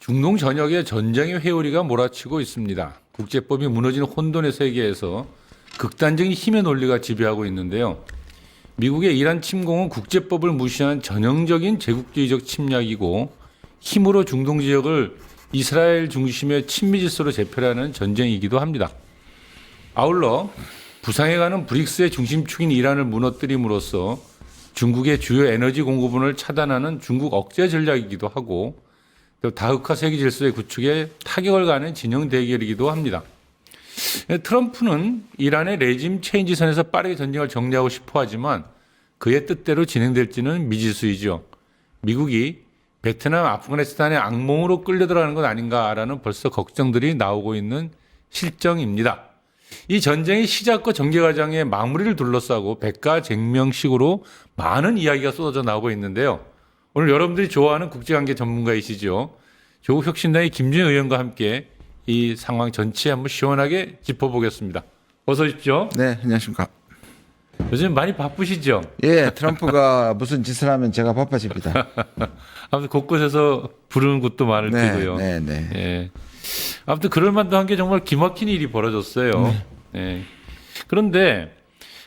중동 전역에 전쟁의 회오리가 몰아치고 있습니다. 국제법이 무너지는 혼돈의 세계에서 극단적인 힘의 논리가 지배하고 있는데요. 미국의 이란 침공은 국제법을 무시한 전형적인 제국주의적 침략이고 힘으로 중동 지역을 이스라엘 중심의 친미 질서로 재편하는 전쟁이기도 합니다. 아울러 부상해가는 브릭스의 중심축인 이란을 무너뜨림으로써 중국의 주요 에너지 공급원을 차단하는 중국 억제 전략이기도 하고 또 다흑화 세계 질서의 구축에 타격을 가는 진영 대결이기도 합니다. 트럼프는 이란의 레짐 체인지 선에서 빠르게 전쟁을 정리하고 싶어 하지만 그의 뜻대로 진행될지는 미지수이죠. 미국이 베트남, 아프가니스탄의 악몽으로 끌려들어가는 것 아닌가라는 벌써 걱정들이 나오고 있는 실정입니다. 이 전쟁의 시작과 전개 과정의 마무리를 둘러싸고 백가쟁명식으로 많은 이야기가 쏟아져 나오고 있는데요. 오늘 여러분들이 좋아하는 국제관계 전문가이시죠. 조국혁신당의 김준일 의원과 함께 이 상황 전체 한번 시원하게 짚어보겠습니다. 어서 오십시오. 네, 안녕하십니까. 요즘 많이 바쁘시죠? 예, 트럼프가 무슨 짓을 하면 제가 바빠집니다. 아무튼 곳곳에서 부르는 곳도 많을 네, 테고요. 네, 네. 예. 아무튼 그럴 만도 한 게 정말 기막힌 일이 벌어졌어요. 예. 그런데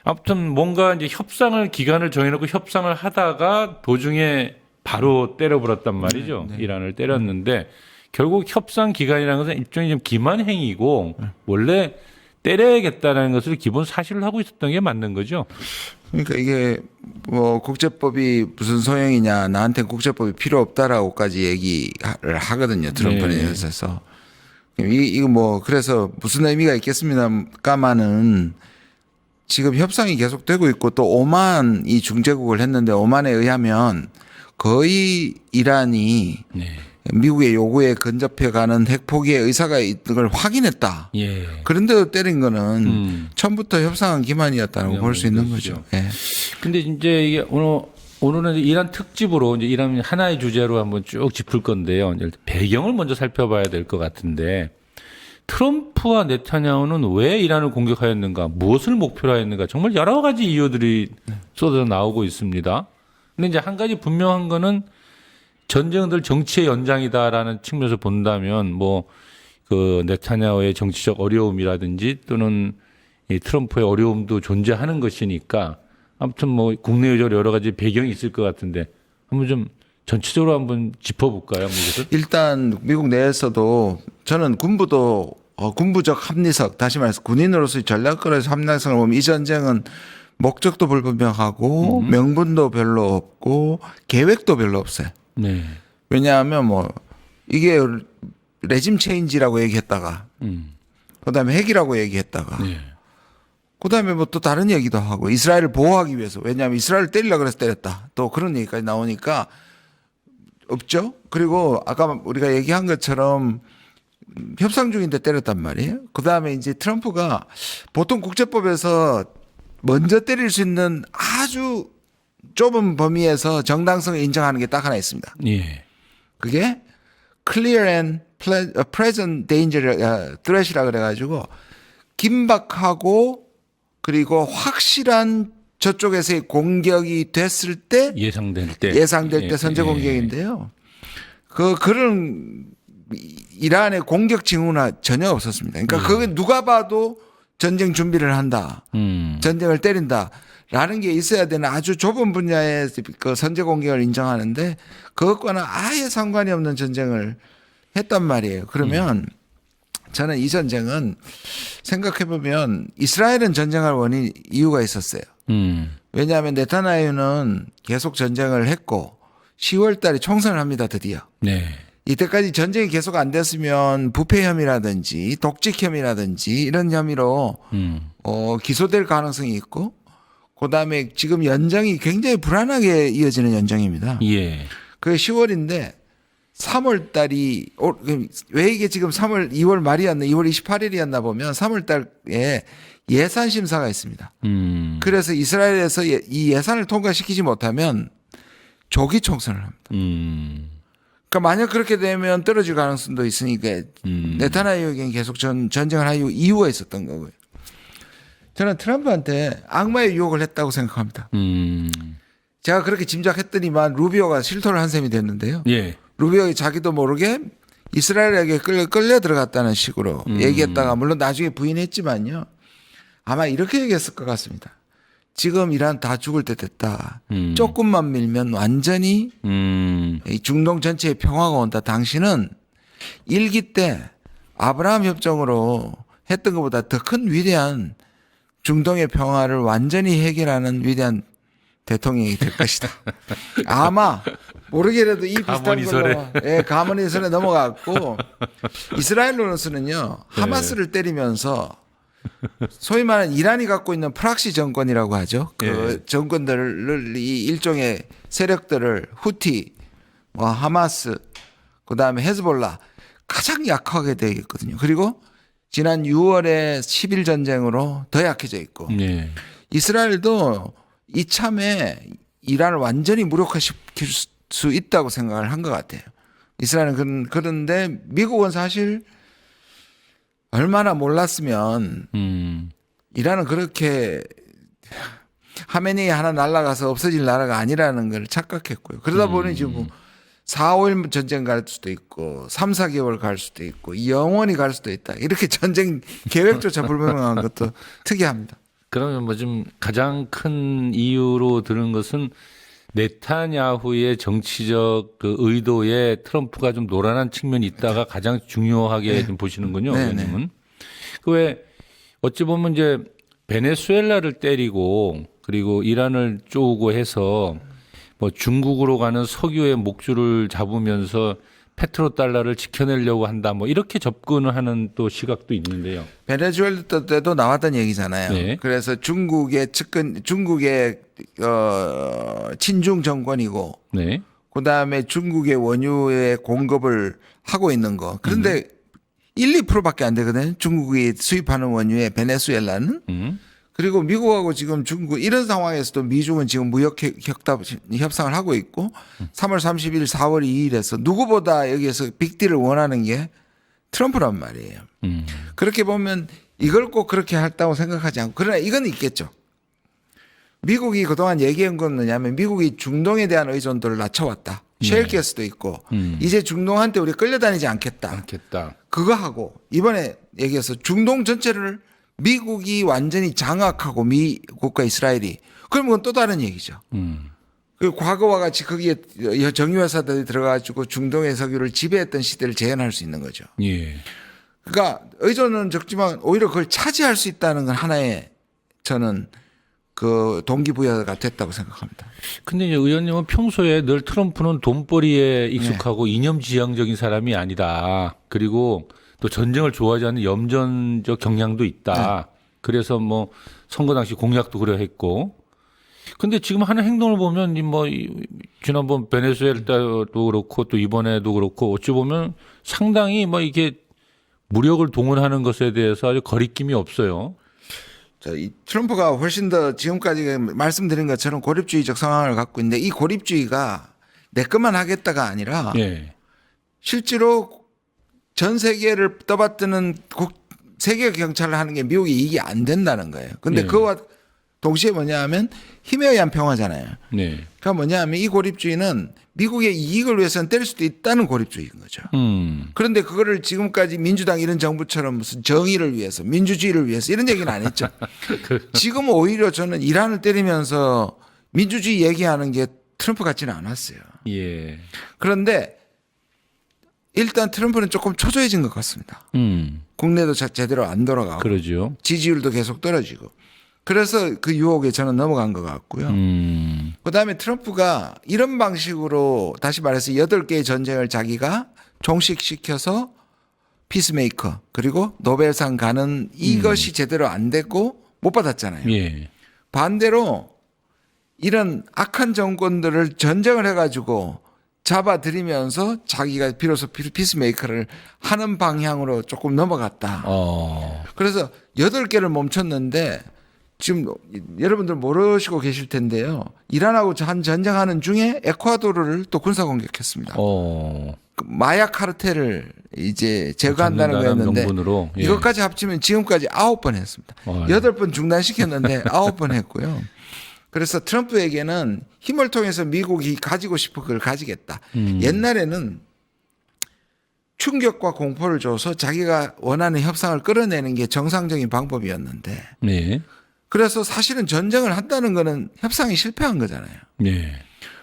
아무튼 뭔가 이제 협상을 기간을 정해놓고 협상을 하다가 도중에 바로 때려버렸단 말이죠. 네, 네. 이란을 때렸는데 결국 협상 기간이라는 것은 일종의 좀 기만 행위고 원래 때려야겠다는 것을 기본 사실을 하고 있었던 게 맞는 거죠. 그러니까 이게 뭐 국제법이 무슨 소용이냐, 나한테 국제법이 필요 없다라고까지 얘기를 하거든요. 트럼프는 네. 여기서. 이거 뭐 그래서 무슨 의미가 있겠습니까마는 지금 협상이 계속되고 있고 또 오만이 중재국을 했는데 오만에 의하면 거의 이란이 네. 미국의 요구에 근접해가는 핵 포기의 의사가 있는 걸 확인했다. 예. 그런데도 때린 거는 처음부터 협상은 기만이었다고 볼 수 있는 것이죠. 거죠. 예. 근데 이제 이게 오늘은 이란 특집으로 이제 이란 하나의 주제로 한번 쭉 짚을 건데요. 이제 배경을 먼저 살펴봐야 될 것 같은데 트럼프와 네타냐후는 왜 이란을 공격하였는가, 무엇을 목표로 하였는가, 정말 여러 가지 이유들이 쏟아져 나오고 있습니다. 근데 이제 한 가지 분명한 거는 전쟁은 늘 정치의 연장이다라는 측면에서 본다면 뭐 그 네타냐후의 정치적 어려움이라든지 또는 이 트럼프의 어려움도 존재하는 것이니까 아무튼 뭐 국내외적으로 여러 가지 배경이 있을 것 같은데 한번 좀 전체적으로 한번 짚어볼까요? 이것을? 일단 미국 내에서도 저는 군부도 군부적 합리석, 다시 말해서 군인으로서의 전략거래에서 합리성을 보면 이 전쟁은 목적도 불분명하고 명분도 별로 없고 계획도 별로 없어요. 네. 왜냐하면 뭐 이게 레짐 체인지라고 얘기했다가 그다음에 핵이라고 얘기했다가 네. 그다음에 뭐 또 다른 얘기도 하고 이스라엘을 보호하기 위해서, 왜냐하면 이스라엘을 때리려고 그래서 때렸다, 또 그런 얘기까지 나오니까 없죠. 그리고 아까 우리가 얘기한 것처럼 협상 중인데 때렸단 말이에요. 그다음에 이제 트럼프가 보통 국제법에서 먼저 때릴 수 있는 아주 좁은 범위에서 정당성을 인정하는 게 딱 하나 있습니다. 예. 그게 clear and present danger threat이라 그래가지고 긴박하고 그리고 확실한 저쪽에서의 공격이 됐을 때 예상될 때 선제 공격인데요. 그런 이란의 공격 징후는 전혀 없었습니다. 그러니까 그게 누가 봐도 전쟁 준비를 한다, 전쟁을 때린다라는 게 있어야 되는 아주 좁은 분야의 그 선제 공격을 인정하는데 그것과는 아예 상관이 없는 전쟁을 했단 말이에요. 그러면 저는 이 전쟁은 생각해 보면 이스라엘은 전쟁할 원인 이유가 있었어요. 왜냐하면 네타냐후는 계속 전쟁을 했고 10월 달에 총선을 합니다. 드디어. 네. 이때까지 전쟁이 계속 안 됐으면 부패 혐의라든지 독직 혐의라든지 이런 혐의로 기소될 가능성이 있고, 그다음에 지금 연정이 굉장히 불안하게 이어지는 연정입니다. 예. 그게 10월인데 3월 달이 왜 이게 지금 2월 말이었나 2월 28일이었나 보면 3월 달에 예산 심사가 있습니다. 그래서 이스라엘에서 이 예산을 통과시키지 못하면 조기 총선을 합니다. 그러니까 만약 그렇게 되면 떨어질 가능성도 있으니까 네타냐후에게는 계속 전쟁을 할 이유가 있었던 거고요. 저는 트럼프한테 악마의 유혹을 했다고 생각합니다. 제가 그렇게 짐작했더니만 루비오가 실토를 한 셈이 됐는데요. 예. 루비오가 자기도 모르게 이스라엘에게 끌려 들어갔다는 식으로 얘기했다가 물론 나중에 부인했지만요. 아마 이렇게 얘기했을 것 같습니다. 지금 이란 다 죽을 때 됐다. 조금만 밀면 완전히 이 중동 전체에 평화가 온다. 당신은 일기 때 아브라함 협정으로 했던 것보다 더 큰 위대한 중동의 평화를 완전히 해결하는 위대한 대통령이 될 것이다. 아마 모르게라도 이 비슷한 걸로 가문이설에 넘어갔고 이스라엘로서는요. 하마스를 때리면서 소위 말하는 이란이 갖고 있는 프락시 정권이라고 하죠. 그 정권들을 이 일종의 세력들을 후티, 뭐 하마스, 그다음에 헤즈볼라 가장 약하게 되어 있거든요. 그리고 지난 6월에 10일 전쟁으로 더 약해져 있고 이스라엘도 이참에 이란을 완전히 무력화시킬 수 있다고 생각을 한 것 같아요. 이스라엘은 그런데 미국은 사실 얼마나 몰랐으면 이란은 그렇게 하메네이 하나 날아가서 없어질 나라가 아니라는 걸 착각했고요. 그러다 보니 지금 4, 5일 전쟁 갈 수도 있고 3, 4개월 갈 수도 있고 영원히 갈 수도 있다. 이렇게 전쟁 계획조차 불분명한 것도 특이합니다. 그러면 뭐 좀 가장 큰 이유로 드는 것은 네타냐후의 정치적 그 의도에 트럼프가 좀 노란한 측면이 있다가 가장 중요하게 좀 보시는군요. 의원님은. 그 왜 어찌 보면 이제 베네수엘라를 때리고 그리고 이란을 쪼고 해서 뭐 중국으로 가는 석유의 목줄을 잡으면서 페트로달러를 지켜내려고 한다. 뭐 이렇게 접근을 하는 또 시각도 있는데요. 베네수엘라 때도 나왔던 얘기잖아요. 그래서 중국의 친중 정권이고, 그다음에 중국의 원유의 공급을 하고 있는 거. 그런데 1~2%밖에 안 되거든요. 중국이 수입하는 원유에 베네수엘라는. 그리고 미국하고 지금 중국 이런 상황에서도 미중은 지금 무역 협상을 하고 있고 3월 30일, 4월 2일에서 누구보다 여기에서 빅딜을 원하는 게 트럼프란 말이에요. 그렇게 보면 이걸 꼭 그렇게 했다고 생각하지 않고 그러나 이건 있겠죠. 미국이 그동안 얘기한 건 뭐냐면 미국이 중동에 대한 의존도를 낮춰왔다. 셰일가스도 있고 이제 중동한테 우리 끌려다니지 않겠다. 그거 하고 이번에 얘기해서 중동 전체를 미국이 완전히 장악하고 미국과 이스라엘이 그러면 또 다른 얘기죠. 그 과거와 같이 거기에 정유회사들이 들어가지고 중동의 석유를 지배했던 시대를 재현할 수 있는 거죠. 그러니까 의존은 적지만 오히려 그걸 차지할 수 있다는 건 하나의 저는 그 동기부여가 됐다고 생각합니다. 근데 이제 의원님은 평소에 늘 트럼프는 돈벌이에 익숙하고 이념지향적인 사람이 아니다. 그리고 또 전쟁을 좋아하지 않는 염전적 경향도 있다. 그래서 뭐 선거 당시 공약도 그래 했고. 근데 지금 하는 행동을 보면 뭐 지난번 베네수엘라도 그렇고 또 이번에도 그렇고 어찌 보면 상당히 뭐 이게 무력을 동원하는 것에 대해서 아주 거리낌이 없어요. 이 트럼프가 훨씬 더 지금까지 말씀드린 것처럼 고립주의적 상황을 갖고 있는데 이 고립주의가 내 것만 하겠다가 아니라 실제로 전 세계를 떠받드는 세계 경찰을 하는 게 미국이 이익이 안 된다는 거예요. 근데 그와 동시에 뭐냐 하면 힘에 의한 평화잖아요. 그러니까 뭐냐 하면 이 고립주의는 미국의 이익을 위해서는 때릴 수도 있다는 고립주의인 거죠. 그런데 그거를 지금까지 민주당 이런 정부처럼 무슨 정의를 위해서 민주주의를 위해서 이런 얘기는 안 했죠. 지금 오히려 저는 이란을 때리면서 민주주의 얘기하는 게 트럼프 같지는 않았어요. 그런데 일단 트럼프는 조금 초조해진 것 같습니다. 국내도 제대로 안 돌아가고 그러죠. 지지율도 계속 떨어지고 그래서 그 유혹에 저는 넘어간 것 같고요. 그다음에 트럼프가 이런 방식으로 다시 말해서 8개의 전쟁을 자기가 종식시켜서 피스메이커 그리고 노벨상 가는 이것이 제대로 안 됐고 못 받았잖아요. 반대로 이런 악한 정권들을 전쟁을 해가지고 잡아들이면서 자기가 비로소 피스메이커를 하는 방향으로 조금 넘어갔다. 그래서 8개를 멈췄는데 지금 여러분들 모르시고 계실 텐데요. 이란하고 한 전쟁하는 중에 에콰도르를 또 군사 공격했습니다. 마약 카르텔을 이제 제거한다는 거였는데 이것까지 합치면 지금까지 9번 했습니다. 8번 중단시켰는데 9번 했고요. 그래서 트럼프에게는 힘을 통해서 미국이 가지고 싶은 걸 가지겠다. 옛날에는 충격과 공포를 줘서 자기가 원하는 협상을 끌어내는 게 정상적인 방법이었는데 네. 그래서 사실은 전쟁을 한다는 거는 협상이 실패한 거잖아요. 네.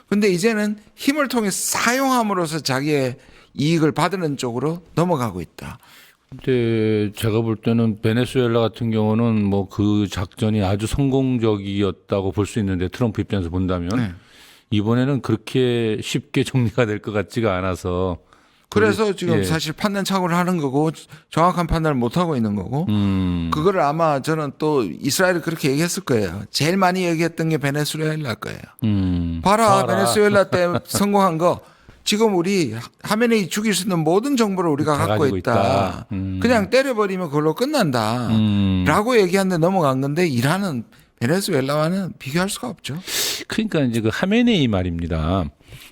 근데 이제는 힘을 통해 사용함으로써 자기의 이익을 받는 쪽으로 넘어가고 있다. 근데 제가 볼 때는 베네수엘라 같은 경우는 뭐 그 작전이 아주 성공적이었다고 볼 수 있는데 트럼프 입장에서 본다면 네. 이번에는 그렇게 쉽게 정리가 될 것 같지가 않아서 그래서 지금 예. 사실 판단 착오를 하는 거고 정확한 판단을 못 하고 있는 거고 그거를 아마 저는 또 이스라엘이 그렇게 얘기했을 거예요. 제일 많이 얘기했던 게 베네수엘라 거예요. 봐라 베네수엘라 때 성공한 거 지금 우리 하메네이 죽일 수 있는 모든 정보를 우리가 다 갖고 가지고 있다. 있다. 그냥 때려버리면 그걸로 끝난다. 라고 얘기하는데 넘어간 건데 이란은 베네수엘라와는 비교할 수가 없죠. 그러니까 이제 그 하메네이 말입니다.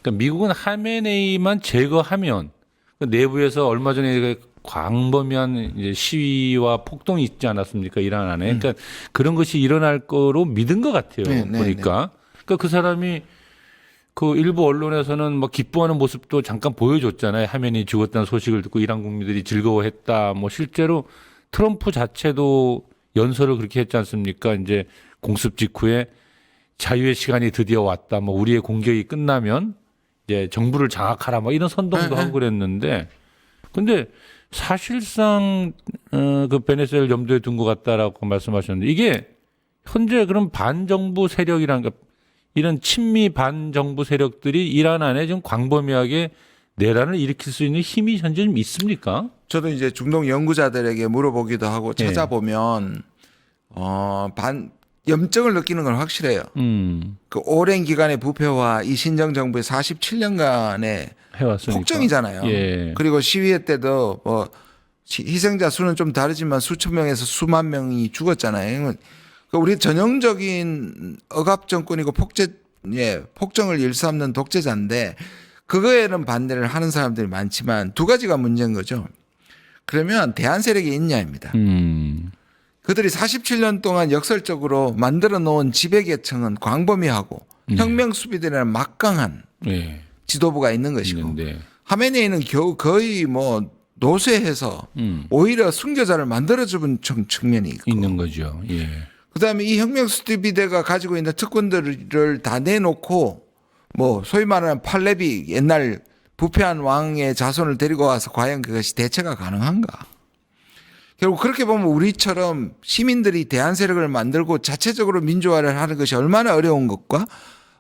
그러니까 미국은 하메네이만 제거하면 그 내부에서 얼마 전에 그 광범위한 이제 시위와 폭동이 있지 않았습니까? 이란 안에. 그러니까 그런 것이 일어날 거로 믿은 것 같아요. 네, 보니까. 그러니까 그 사람이 그 일부 언론에서는 뭐 기뻐하는 모습도 잠깐 보여줬잖아요. 하메네이 죽었다는 소식을 듣고 이란 국민들이 즐거워했다. 뭐 실제로 트럼프 자체도 연설을 그렇게 했지 않습니까? 이제 공습 직후에 자유의 시간이 드디어 왔다. 뭐 우리의 공격이 끝나면 이제 정부를 장악하라. 뭐 이런 선동도 하고 그랬는데, 근데 사실상 그 베네수엘 염두에 둔 것 같다라고 말씀하셨는데 이게 현재 그런 반정부 세력이란 이런 친미 반정부 세력들이 이란 안에 좀 광범위하게 내란을 일으킬 수 있는 힘이 현재 좀 있습니까? 저도 이제 중동 연구자들에게 물어보기도 하고 찾아보면 염증을 느끼는 건 확실해요. 그 오랜 기간의 부패와 이 신정 정부의 47년간의 해왔으니까. 폭정이잖아요. 예. 그리고 시위회 때도 뭐 희생자 수는 좀 다르지만 수천 명에서 수만 명이 죽었잖아요. 우리 전형적인 억압 정권이고 폭정을 일삼는 독재자인데 그거에는 반대를 하는 사람들이 많지만 두 가지가 문제인 거죠. 그러면 대안 세력이 있냐입니다. 그들이 47년 동안 역설적으로 만들어 놓은 지배계층은 광범위하고 혁명 수비들이나 막강한 지도부가 있는 것이고 있는데. 하메네이는 겨우 거의 뭐 노쇠해서 오히려 순교자를 만들어주는 측면이 있고 있는 거죠. 예. 그다음에 이 혁명 수비대가 가지고 있는 특권들을 다 내놓고 뭐 소위 말하는 팔레비 옛날 부패한 왕의 자손을 데리고 와서 과연 그것이 대체가 가능한가? 결국 그렇게 보면 우리처럼 시민들이 대안 세력을 만들고 자체적으로 민주화를 하는 것이 얼마나 어려운 것과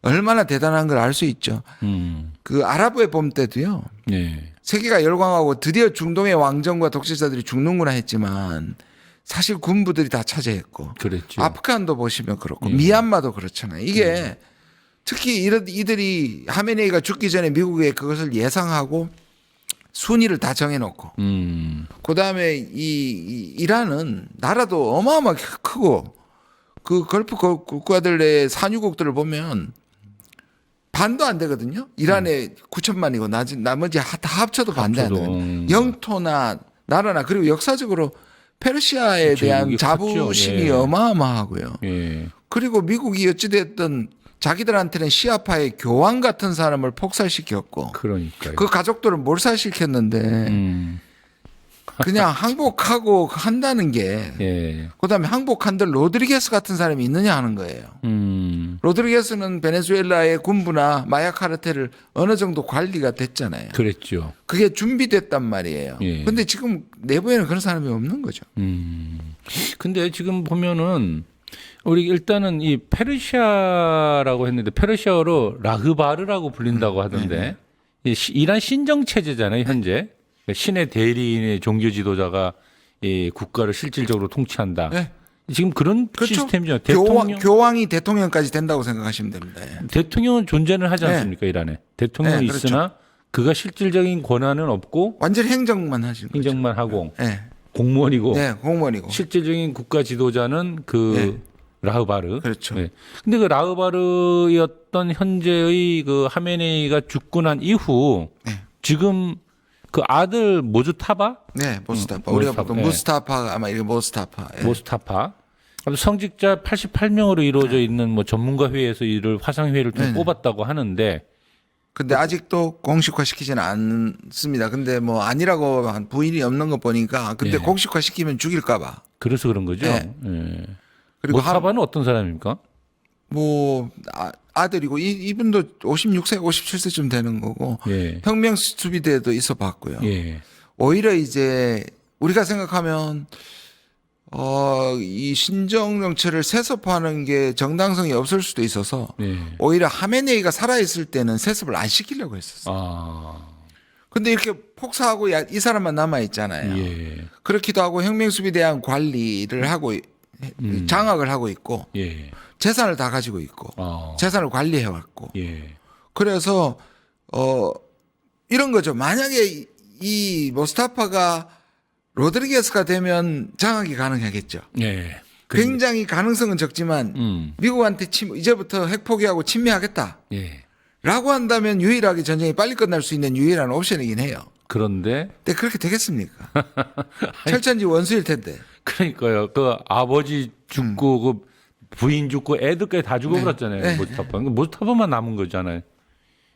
얼마나 대단한 걸 알 수 있죠. 그 아랍의 봄 때도요. 예. 세계가 열광하고 드디어 중동의 왕정과 독재자들이 죽는구나 했지만 사실 군부들이 다 차지했고 그랬죠. 아프간도 보시면 그렇고 미얀마도 그렇잖아요. 이게 특히 이들이 하메네이가 죽기 전에 미국에 그것을 예상하고 순위를 다 정해놓고 그다음에 이 이란은 나라도 어마어마하게 크고 그 걸프 국가들 내 산유국들을 보면 반도 안 되거든요. 이란에 9천만이고 나머지 다 합쳐도 반도 안 되거든요. 영토나 나라나 그리고 역사적으로 페르시아에 대한 자부심이 예. 어마어마하고요. 예. 그리고 미국이 어찌됐든 자기들한테는 시아파의 교황 같은 사람을 폭살시켰고 그러니까요. 그 가족들을 몰살시켰는데 그냥 항복하고 한다는 게 예. 그다음에 항복한들 로드리게스 같은 사람이 있느냐 하는 거예요. 로드리게스는 베네수엘라의 군부나 마약 카르텔을 어느 정도 관리가 됐잖아요. 그랬죠. 그게 준비됐단 말이에요. 예. 근데 지금 내부에는 그런 사람이 없는 거죠. 근데 지금 보면은 우리 일단은 이 페르시아라고 했는데 페르시아어로 라흐바르라고 불린다고 하던데 이 이란 신정 체제잖아요 현재 신의 대리인의 종교 지도자가 이 국가를 실질적으로 통치한다. 네. 지금 그런 그렇죠. 시스템이죠. 대통령 교황이 대통령까지 된다고 생각하시면 됩니다. 예. 대통령은 존재는 하지 네. 않습니까 이란에 대통령이 네, 그렇죠. 있으나 그가 실질적인 권한은 없고 완전 행정만 하시는 거죠. 행정만 하고 네. 공무원이고 네, 공무원이고. 실질적인 국가 지도자는 그 네. 라흐바르. 그렇죠. 네. 근데 그 라흐바르였던 현재의 그 하메네이가 죽고 난 이후 네. 지금 그 아들 모즈타바? 네, 모스타파. 모스타파. 우리가 보통 네. 무스타파 아마 이게 모스타파. 예. 모스타파. 성직자 88명으로 이루어져 있는 뭐 전문가 회의에서 이를 화상 회의를 통해 네네. 뽑았다고 하는데 근데 아직도 공식화시키지는 않습니다. 근데 뭐 아니라고 한 부인이 없는 거 보니까 근데 예. 공식화시키면 죽일까봐. 그래서 그런 거죠. 네. 예. 그리고 모스타바는 어떤 사람입니까? 뭐 아들이고 이분도 56세, 57세쯤 되는 거고 예. 혁명 수비대에도 있어 봤고요. 예. 오히려 이제 우리가 생각하면 이 신정 정치를 세습하는 게 정당성이 없을 수도 있어서 예. 오히려 하메네이가 살아있을 때는 세습을 안 시키려고 했었어요. 아. 근데 이렇게 폭사하고 이 사람만 남아 있잖아요. 예. 그렇기도 하고 혁명수비에 대한 관리를 하고 장악을 하고 있고 예. 재산을 다 가지고 있고 재산을 관리해 왔고 예. 그래서 이런 거죠. 만약에 이 모스타파가 로드리게스가 되면 장악이 가능하겠죠. 예. 굉장히 가능성은 적지만 미국한테 이제부터 핵 포기하고 침미하겠다. 예. 라고 한다면 유일하게 전쟁이 빨리 끝날 수 있는 유일한 옵션이긴 해요. 그런데 근데 그렇게 되겠습니까? 철천지 원수일 텐데. 그러니까요. 그 아버지 죽고 그 부인 죽고 애들까지 다 죽어버렸잖아요. 네. 모스타파. 모스타파만 남은 거잖아요.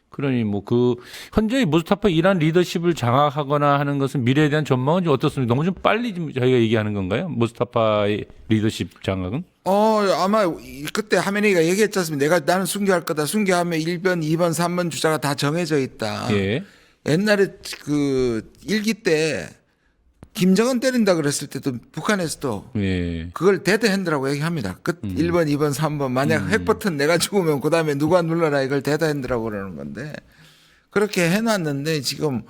그러니 뭐 그 현재 모스타파 이란 리더십을 장악하거나 하는 것은 미래에 대한 전망은 좀 어떻습니까? 너무 좀 빨리 좀 저희가 얘기하는 건가요? 모스타파의 리더십 장악은? 아마 그때 하메네이가 얘기했지 않습니까? 나는 순교할 거다. 순교하면 1번, 2번, 3번 주자가 다 정해져 있다. 예. 옛날에 그 일기 때 김정은 때린다 그랬을 때도 북한에서도 예. 그걸 데드핸드라고 얘기합니다. 1번, 2번, 3번. 만약 핵 버튼 내가 죽으면 그 다음에 누가 눌러라 이걸 데드핸드라고 그러는 건데 그렇게 해놨는데 지금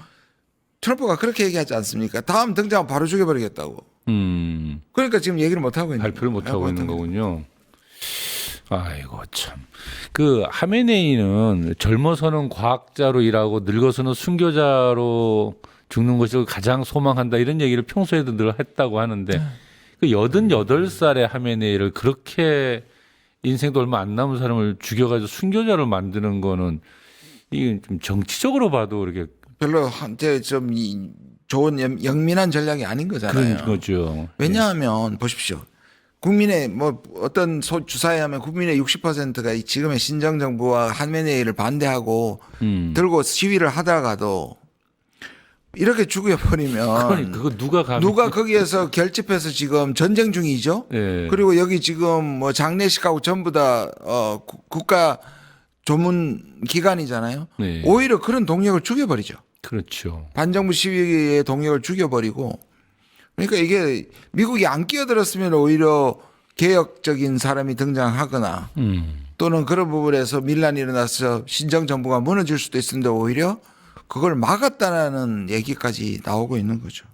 트럼프가 그렇게 얘기하지 않습니까? 다음 등장하면 바로 죽여버리겠다고. 그러니까 지금 얘기를 못하고 있는 발표를 못하고 있는 거군요. 아이고 참. 그 하메네이는 젊어서는 과학자로 일하고 늙어서는 순교자로 죽는 것을 가장 소망한다 이런 얘기를 평소에도 늘 했다고 하는데 그 88살의 하메네이를 그렇게 인생도 얼마 안 남은 사람을 죽여가지고 순교자로 만드는 거는 이게 좀 정치적으로 봐도 이렇게 별로 한때 좀 좋은 영민한 전략이 아닌 거잖아요. 그런 거죠. 왜냐하면 보십시오. 국민의 뭐 어떤 주사에 하면 국민의 60%가 지금의 신정정부와 하메네이를 반대하고 들고 시위를 하다가도 이렇게 죽여버리면 그러니까 그거 누가 거기에서 결집해서 지금 전쟁 중이죠. 예. 그리고 여기 지금 뭐 장례식하고 전부 다 국가 조문 기관이잖아요. 네. 오히려 그런 동력을 죽여버리죠. 그렇죠. 반정부 시위의 동력을 죽여버리고 그러니까 이게 미국이 안 끼어들었으면 오히려 개혁적인 사람이 등장하거나 또는 그런 부분에서 밀란이 일어나서 신정정부가 무너질 수도 있었는데 오히려 그걸 막았다는 얘기까지 나오고 있는 거죠.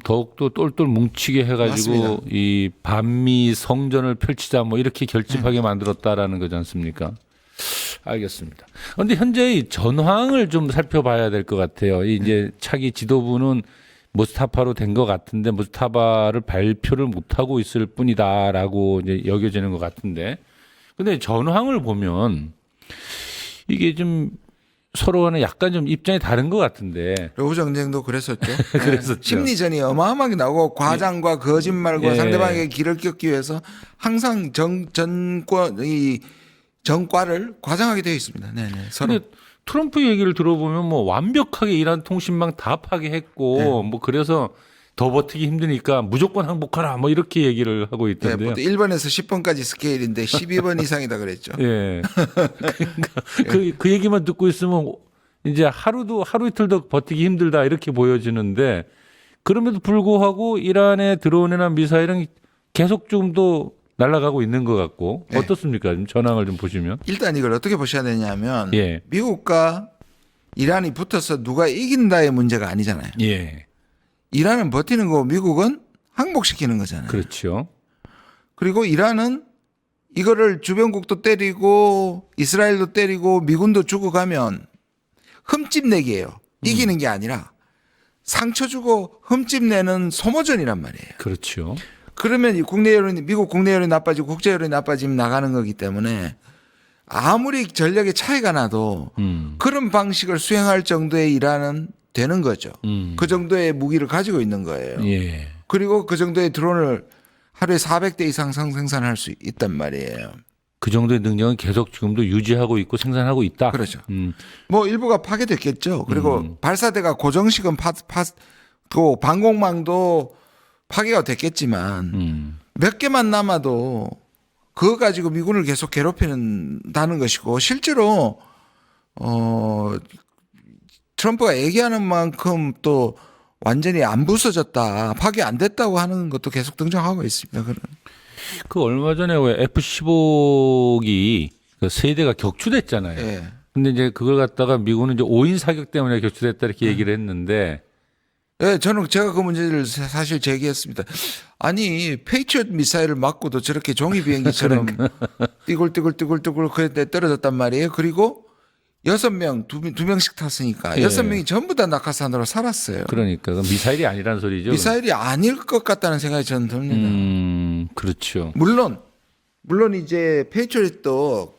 더욱더 똘똘 뭉치게 해가지고 맞습니다. 이 반미 성전을 펼치자 뭐 이렇게 결집하게 만들었다라는 거지 않습니까? 알겠습니다. 그런데 현재 이 전황을 좀 살펴봐야 될 것 같아요. 이제 차기 지도부는 모스타파로 된 것 같은데 모스타파를 발표를 못 하고 있을 뿐이다라고 이제 여겨지는 것 같은데, 근데 전황을 보면 이게 좀 서로 간에 약간 좀 입장이 다른 것 같은데. 러브 정쟁도 그랬었죠. 그랬었죠. 심리전이 어마어마하게 나오고 과장과 거짓말과 예. 상대방에게 길을 꺾기 위해서 항상 정과를 과장하게 되어 있습니다. 네네. 서로. 근데 트럼프 얘기를 들어보면 뭐 완벽하게 이란 통신망 다 파괴했고 뭐 그래서 더 버티기 힘드니까 무조건 항복하라 뭐 이렇게 얘기를 하고 네, 있던데요. 1번에서 10번까지 스케일인데 12번 이상이다 그랬죠. 예. 그러니까 그 얘기만 듣고 있으면 이제 하루 이틀도 버티기 힘들다 이렇게 보여지는데, 그럼에도 불구하고 이란에 들어오는 미사일은 계속 좀 더 날아가고 있는 것 같고. 네. 어떻습니까? 좀 전황을 좀 보시면. 일단 이걸 어떻게 보셔야 되냐면 예. 미국과 이란이 붙어서 누가 이긴다의 문제가 아니잖아요. 예. 이란은 버티는 거고 미국은 항복시키는 거잖아요. 그렇죠. 그리고 이란은 이거를 주변국도 때리고 이스라엘도 때리고 미군도 죽어가면 흠집 내기예요. 이기는 게 아니라 상처 주고 흠집 내는 소모전이란 말이에요. 그렇죠. 그러면 이 국내 여론이 미국 국내 여론이 나빠지고 국제 여론이 나빠지면 나가는 거기 때문에 아무리 전력의 차이가 나도 그런 방식을 수행할 정도의 이란은 되는 거죠. 그 정도의 무기를 가지고 있는 거예요. 예. 그리고 그 정도의 드론을 하루에 400대 이상 생산할 수 있단 말이에요. 그 정도의 능력은 계속 지금도 유지하고 있고 생산하고 있다. 그렇죠. 뭐 일부가 파괴됐겠죠. 그리고 발사대가 고정식은 또 방공망도 파괴가 됐겠지만 몇 개만 남아도 그거 가지고 미군을 계속 괴롭히는다는 것이고 실제로 트럼프가 얘기하는 만큼 또 완전히 안 부서졌다, 파괴 안 됐다고 하는 것도 계속 등장하고 있습니다. 그런. 그 얼마 전에 왜 F-15기 그 세대가 격추됐잖아요. 예. 근데 이제 그걸 갖다가 미군은 이제 5인 사격 때문에 격추됐다 이렇게 얘기를 했는데. 예, 제가 그 문제를 사실 제기했습니다. 아니, 페이트리엇 미사일을 맞고도 저렇게 종이 비행기처럼 띠굴띠굴 그랬는데 떨어졌단 말이에요. 그리고 6명, 두 명씩 탔으니까 예. 6명이 전부 다 낙하산으로 살았어요. 그러니까 미사일이 아니란 소리죠. 미사일이 아닐 것 같다는 생각이 저는 듭니다. 그렇죠. 물론 이제 페이트리엇도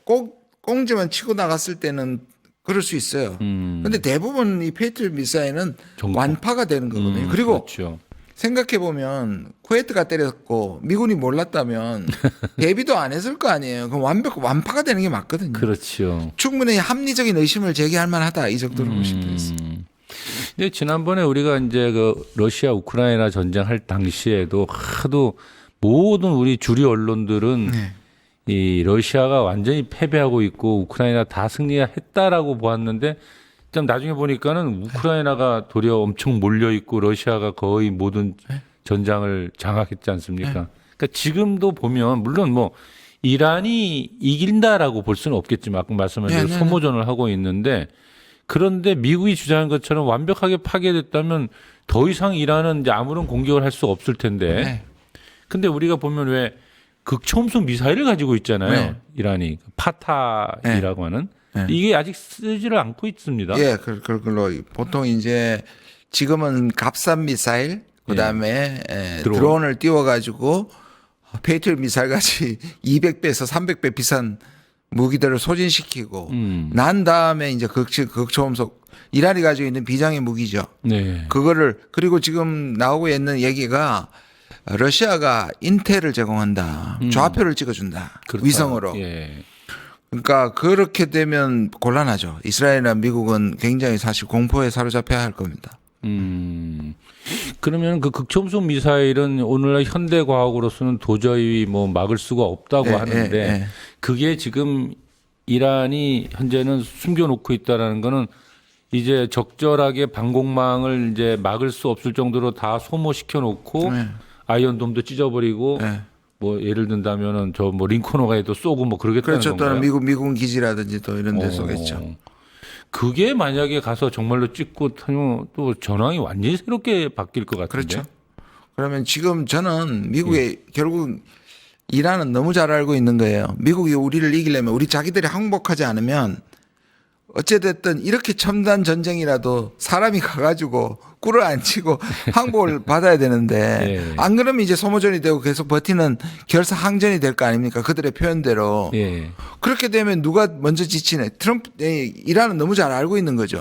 꽁지만 치고 나갔을 때는 그럴 수 있어요. 근데 대부분 이 페이트리엇 미사일은 정파. 완파가 되는 거거든요. 그리고 그렇죠. 생각해 보면 쿠웨이트가 때렸고 미군이 몰랐다면 대비도 안 했을 거 아니에요. 그럼 완파가 되는 게 맞거든요. 그렇죠. 충분히 합리적인 의심을 제기할 만하다 이 정도로 보시면 되겠습니다. 근데 지난번에 우리가 이제 그 러시아 우크라이나 전쟁할 당시에도 하도 모든 우리 주류 언론들은 네. 이 러시아가 완전히 패배하고 있고 우크라이나 다 승리했다라고 보았는데 좀 나중에 보니까는 우크라이나가 도리어 엄청 몰려 있고 러시아가 거의 모든 전장을 장악했지 않습니까? 그러니까 지금도 보면 물론 뭐 이란이 이긴다라고 볼 수는 없겠지만 아까 말씀하신 대로 소모전을 하고 있는데 그런데 미국이 주장한 것처럼 완벽하게 파괴됐다면 더 이상 이란은 이제 아무런 공격을 할 수 없을 텐데. 네. 근데 우리가 보면 왜 극초음속 미사일을 가지고 있잖아요. 네. 이란이 파타이라고 하는. 네. 이게 아직 쓰지를 않고 있습니다. 예, 그걸로 보통 이제 지금은 값싼 미사일 그다음에 드론을 띄워가지고 페이트리엇 미사일 같이 200배에서 300배 비싼 무기들을 소진시키고 난 다음에 이제 극초음속 이란이 가지고 있는 비장의 무기죠. 네. 그거를 그리고 지금 나오고 있는 얘기가 러시아가 인텔을 제공한다. 좌표를 찍어준다. 그렇다. 위성으로. 예. 그러니까 그렇게 되면 곤란하죠. 이스라엘이나 미국은 굉장히 사실 공포에 사로잡혀야 할 겁니다. 그러면 그 극초음속 미사일은 오늘날 현대 과학으로서는 도저히 뭐 막을 수가 없다고 하는데 그게 지금 이란이 현재는 숨겨놓고 있다라는 거는 이제 적절하게 방공망을 이제 막을 수 없을 정도로 다 소모시켜 놓고 아이언돔도 찢어버리고 뭐 예를 든다면은 저 뭐 링컨호가에도 쏘고 뭐 그러겠다는 그렇죠. 건가요? 또는 미군 기지라든지 또 이런 데 쏘겠죠. 그게 만약에 가서 정말로 찍고 타면 또 전황이 완전히 새롭게 바뀔 것 같은데. 그렇죠. 그러면 지금 저는 미국의 결국 이란은 너무 잘 알고 있는 거예요. 미국이 우리를 이기려면 우리 자기들이 항복하지 않으면 어찌됐든 이렇게 첨단 전쟁이라도 사람이 가가지고 꿀을 안 치고 항복을 받아야 되는데 안 그러면 이제 소모전이 되고 계속 버티는 결사 항전이 될 거 아닙니까? 그들의 표현대로. 그렇게 되면 누가 먼저 지치네. 이란은 너무 잘 알고 있는 거죠.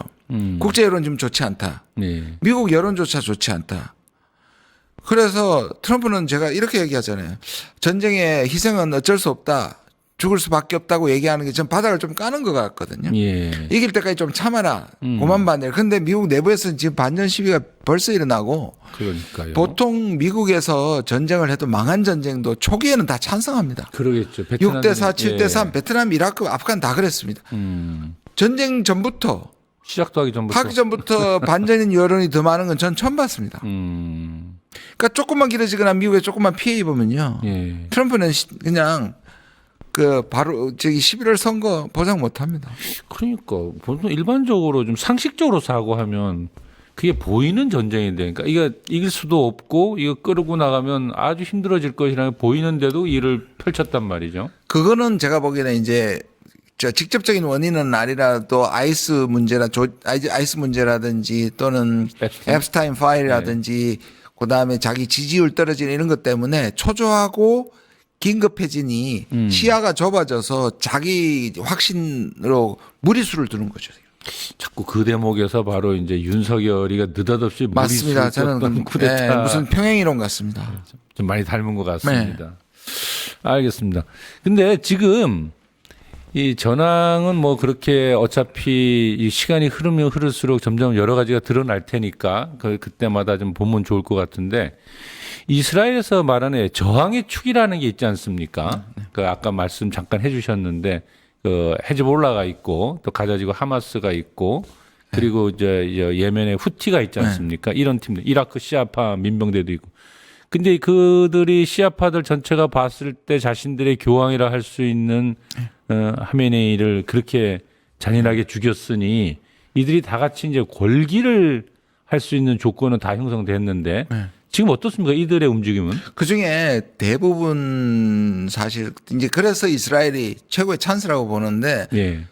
국제 여론 좀 좋지 않다. 미국 여론조차 좋지 않다. 그래서 트럼프는 제가 이렇게 얘기하잖아요. 전쟁의 희생은 어쩔 수 없다. 죽을 수밖에 없다고 얘기하는 게 전 바닥을 좀 까는 것 같거든요. 이길 때까지 좀 참아라. 고만 반대. 그런데 미국 내부에서는 지금 반전 시비가 벌써 일어나고 그러니까요. 보통 미국에서 전쟁을 해도 망한 전쟁도 초기에는 다 찬성합니다. 그러겠죠. 6대 4, 7대 3, 베트남, 이라크, 아프간 다 그랬습니다. 전쟁 전부터 시작도 하기 전부터. 하기 전부터 반전인 여론이 더 많은 건 전 처음 봤습니다. 그러니까 조금만 길어지거나 미국에 조금만 피해 입으면요. 트럼프는 그냥 바로 11월 선거 보장 못 합니다. 그러니까 보통 일반적으로 좀 상식적으로 사고하면 그게 보이는 전쟁인데, 그러니까 이거 이길 수도 없고 이거 끌고 나가면 아주 힘들어질 것이라는 게 보이는데도 일을 펼쳤단 말이죠. 그거는 제가 보기에는 이제 직접적인 원인은 아니라도 아이스 문제라든지 또는 앱스타인 파일이라든지 그다음에 자기 지지율 떨어지는 이런 것 때문에 초조하고 긴급해지니 시야가 좁아져서 자기 확신으로 무리수를 두는 거죠. 자꾸 그 대목에서 바로 이제 윤석열이가 느닷없이 맞습니다. 저는 쿠데타 무슨 평행이론 같습니다. 좀 많이 닮은 것 같습니다. 알겠습니다. 근데 지금 이 전황은 뭐 그렇게 어차피 이 시간이 흐르면 흐를수록 점점 여러 가지가 드러날 테니까 그때마다 좀 보면 좋을 것 같은데 이스라엘에서 말하는 저항의 축이라는 게 있지 않습니까? 그 아까 말씀 잠깐 해주셨는데 그 헤즈볼라가 있고 또 가자지구 하마스가 있고 그리고 이제 예멘의 후티가 있지 않습니까? 이런 팀들 이라크 시아파 민병대도 있고. 근데 그들이 시아파들 전체가 봤을 때 자신들의 교황이라 할 수 있는 하메네이를 그렇게 잔인하게 죽였으니 이들이 다 같이 이제 권기를 할 수 있는 조건은 다 형성됐는데 지금 어떻습니까? 이들의 움직임은? 그 중에 대부분 사실 이제 그래서 이스라엘이 최고의 찬스라고 보는데 예.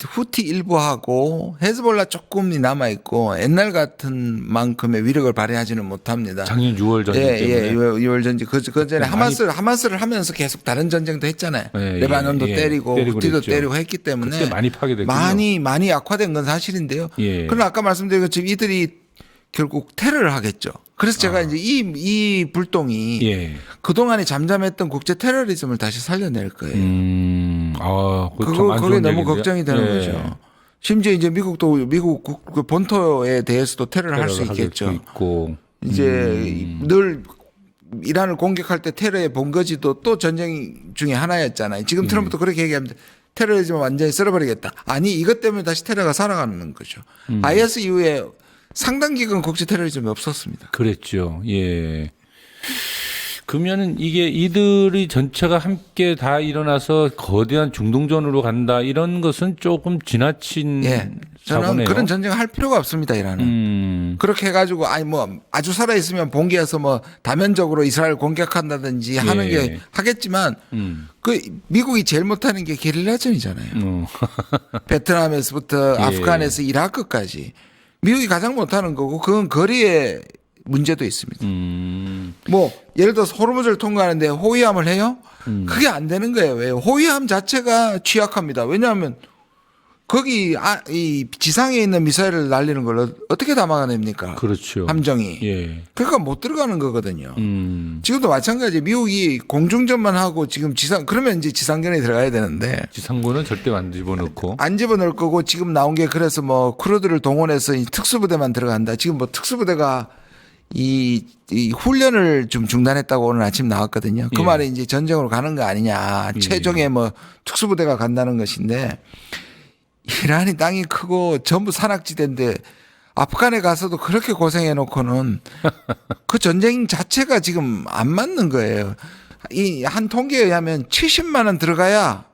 후티 일부하고 헤즈볼라 조금이 남아 있고 옛날 같은 만큼의 위력을 발휘하지는 못합니다. 작년 6월 전쟁 때문에. 6월 전쟁 그 전에 하마스를 하면서 계속 다른 전쟁도 했잖아요. 레바논도 때리고 후티도 그랬죠. 때리고 했기 때문에 그때 많이 파괴됐군요. 많이 악화된 건 사실인데요. 예. 그러나 아까 말씀드린 것처럼 이들이 결국 테러를 하겠죠. 그래서 제가 이제 이 불똥이 예. 그동안에 잠잠했던 국제 테러리즘을 다시 살려낼 거예요. 좋은 그게 너무 얘기인데요. 걱정이 되는 예. 거죠. 심지어 이제 미국 그 본토에 대해서도 테러를 할 수 있겠죠. 있고. 이제 늘 이란을 공격할 때 테러의 본거지도 또 전쟁 중에 하나였잖아요. 지금 트럼프도 그렇게 얘기합니다. 테러리즘을 완전히 쓸어버리겠다. 아니 이것 때문에 다시 테러가 살아가는 거죠. IS 이후에 상당 기간 국제 테러리즘이 없었습니다. 그랬죠. 예. 그러면은 이게 이들이 전체가 함께 다 일어나서 거대한 중동전으로 간다 이런 것은 조금 지나친 저는 사고네요. 그런 전쟁을 할 필요가 없습니다. 이란은. 그렇게 해가지고 아주 살아 있으면 봉기해서 뭐 다면적으로 이스라엘 공격한다든지 하는 게 하겠지만 그 미국이 제일 못하는 게 게릴라전이잖아요. 베트남에서부터 아프간에서 이라크까지 미국이 가장 못하는 거고 그건 거리의 문제도 있습니다. 뭐 예를 들어서 호르무즈를 통과하는데 호위함을 해요? 그게 안 되는 거예요. 왜? 호위함 자체가 취약합니다. 왜냐하면 거기 이 지상에 있는 미사일을 날리는 걸 어떻게 다 막아냅니까? 그렇죠. 함정이. 예. 그러니까 못 들어가는 거거든요. 지금도 마찬가지. 미국이 공중전만 하고 지금 그러면 이제 지상전에 들어가야 되는데. 지상군은 절대 안 집어넣고. 안 집어넣을 거고 지금 나온 게 그래서 뭐 크루드를 동원해서 이 특수부대만 들어간다. 지금 뭐 특수부대가 이 훈련을 좀 중단했다고 오늘 아침 나왔거든요. 그 말이 이제 전쟁으로 가는 거 아니냐. 최종의 뭐 특수부대가 간다는 것인데 이란이 땅이 크고 전부 산악지대인데 아프간에 가서도 그렇게 고생해 놓고는 그 전쟁 자체가 지금 안 맞는 거예요. 이 한 통계에 의하면 70만 원 들어가야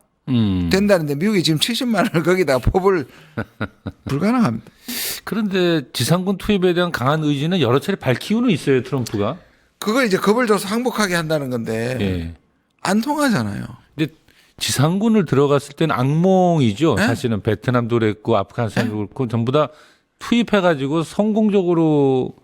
된다는데 미국이 지금 70만 원을 거기다 뽑을 불가능합니다. 그런데 지상군 투입에 대한 강한 의지는 여러 차례 밝히고는 있어요, 트럼프가. 그걸 이제 겁을 줘서 항복하게 한다는 건데 예. 안 통하잖아요. 근데 지상군을 들어갔을 때는 악몽이죠. 네? 사실은 베트남도 그랬고 아프가니스탄도 그렇고 전부 다 투입해가지고 성공적으로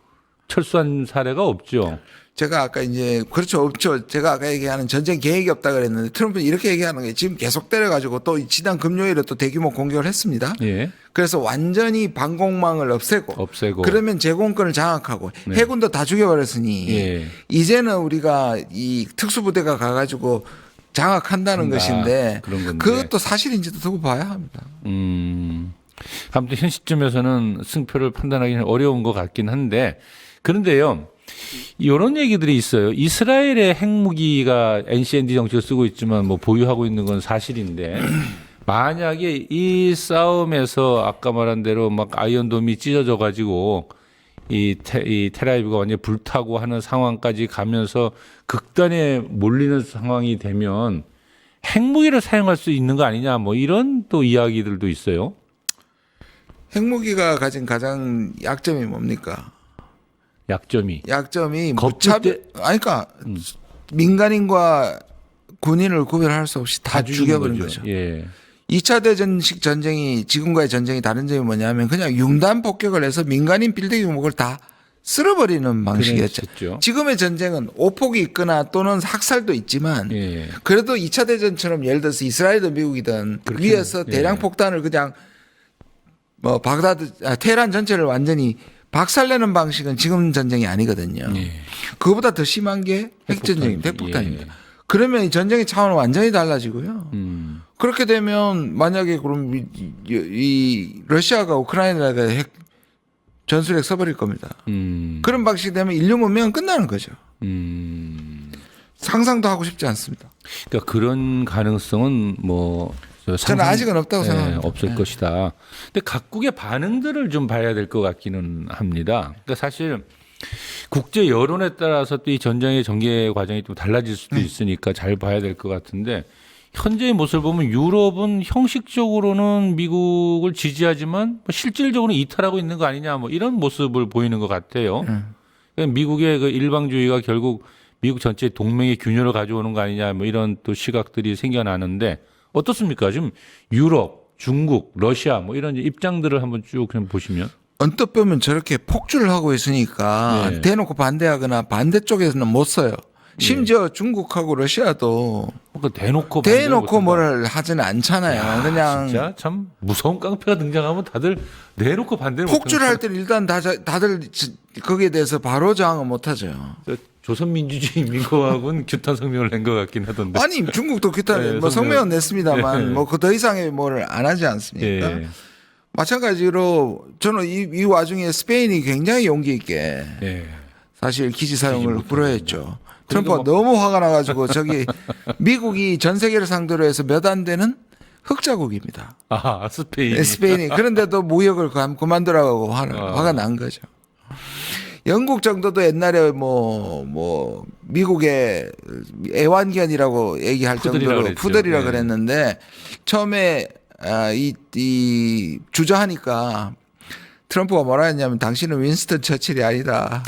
철수한 사례가 없죠. 제가 아까 이제 그렇죠 없죠. 제가 아까 얘기하는 전쟁 계획이 없다 그랬는데 트럼프는 이렇게 얘기하는 게 지금 계속 때려가지고 또 지난 금요일에 또 대규모 공격을 했습니다. 예. 그래서 완전히 방공망을 없애고 그러면 제공권을 장악하고 해군도 다 죽여버렸으니 이제는 우리가 이 특수부대가 가가지고 장악한다는 것인데 그것도 사실인지도 두고 봐야 합니다. 아무튼 현 시점에서는 승표를 판단하기는 어려운 것 같긴 한데 그런데요. 이런 얘기들이 있어요. 이스라엘의 핵무기가 NCND 정책을 쓰고 있지만 뭐 보유하고 있는 건 사실인데 만약에 이 싸움에서 아까 말한 대로 막 아이언돔이 찢어져 가지고 이 텔아비브가 완전히 불타고 하는 상황까지 가면서 극단에 몰리는 상황이 되면 핵무기를 사용할 수 있는 거 아니냐 뭐 이런 또 이야기들도 있어요. 핵무기가 가진 가장 약점이 뭡니까? 약점이 그러니까 민간인과 군인을 구별할 수 없이 다 죽여버린 거죠. 예. 2차 대전식 전쟁이 지금과의 전쟁이 다른 점이 뭐냐면 그냥 융단 폭격을 해서 민간인 빌딩 유목을 다 쓸어버리는 방식이었죠. 그랬었죠. 지금의 전쟁은 오폭이 있거나 또는 학살도 있지만 그래도 2차 대전처럼 예를 들어서 이스라엘이든 미국이든 위에서 대량 폭탄을 그냥 뭐 테헤란 전체를 완전히 박살내는 방식은 지금 전쟁이 아니거든요. 예. 그거보다 더 심한 게 핵전쟁입니다. 핵폭탄입니다. 그러면 이 전쟁의 차원은 완전히 달라지고요. 그렇게 되면 만약에 그럼 이 러시아가 우크라이나가 핵 전술핵 써버릴 겁니다. 그런 방식이 되면 인류 문명은 끝나는 거죠. 상상도 하고 싶지 않습니다. 그러니까 그런 가능성은 뭐 저는 아직은 없다고 생각합니다. 없을 것이다. 근데 각국의 반응들을 좀 봐야 될 것 같기는 합니다. 그러니까 사실 국제 여론에 따라서 또 이 전쟁의 전개 과정이 좀 달라질 수도 있으니까 잘 봐야 될 것 같은데 현재의 모습을 보면 유럽은 형식적으로는 미국을 지지하지만 뭐 실질적으로는 이탈하고 있는 거 아니냐 뭐 이런 모습을 보이는 것 같아요. 그러니까 미국의 그 일방주의가 결국 미국 전체 동맹의 균열을 가져오는 거 아니냐 뭐 이런 또 시각들이 생겨나는데 어떻습니까? 지금 유럽, 중국, 러시아 뭐 이런 입장들을 한번 쭉 그냥 보시면 언뜻 보면 저렇게 폭주를 하고 있으니까 네. 대놓고 반대하거나 반대쪽에서는 못 써요. 심지어 중국하고 러시아도 그러니까 대놓고 뭐를 하지는 않잖아요. 그냥 진짜 참 무서운 깡패가 등장하면 다들 내놓고 반대를 폭주를 할 때는 일단 다들 거기에 대해서 바로 저항을 못 하죠. 조선민주주의 민국하고는 규탄 성명을 낸 것 같긴 하던데. 아니 중국도 기타 네, 뭐 성명은 냈습니다만 네. 뭐 그 더 이상의 뭐를 안 하지 않습니까? 예. 마찬가지로 저는 이 와중에 스페인이 굉장히 용기 있게 예. 사실 기지 사용을 불허했죠. 그래도 트럼프가 너무 화가 나가지고 저기 미국이 전 세계를 상대로 해서 몇 안 되는 흑자국입니다. 아 스페인. 스페인이 그런데도 무역을 그만두라고 화가 난 거죠. 영국 정도도 옛날에 뭐 미국의 애완견이라고 얘기할 푸들이라 정도로 그랬죠. 푸들이라 예. 그랬는데 처음에 이 주저하니까 트럼프가 뭐라 했냐면 당신은 윈스턴 처칠이 아니다.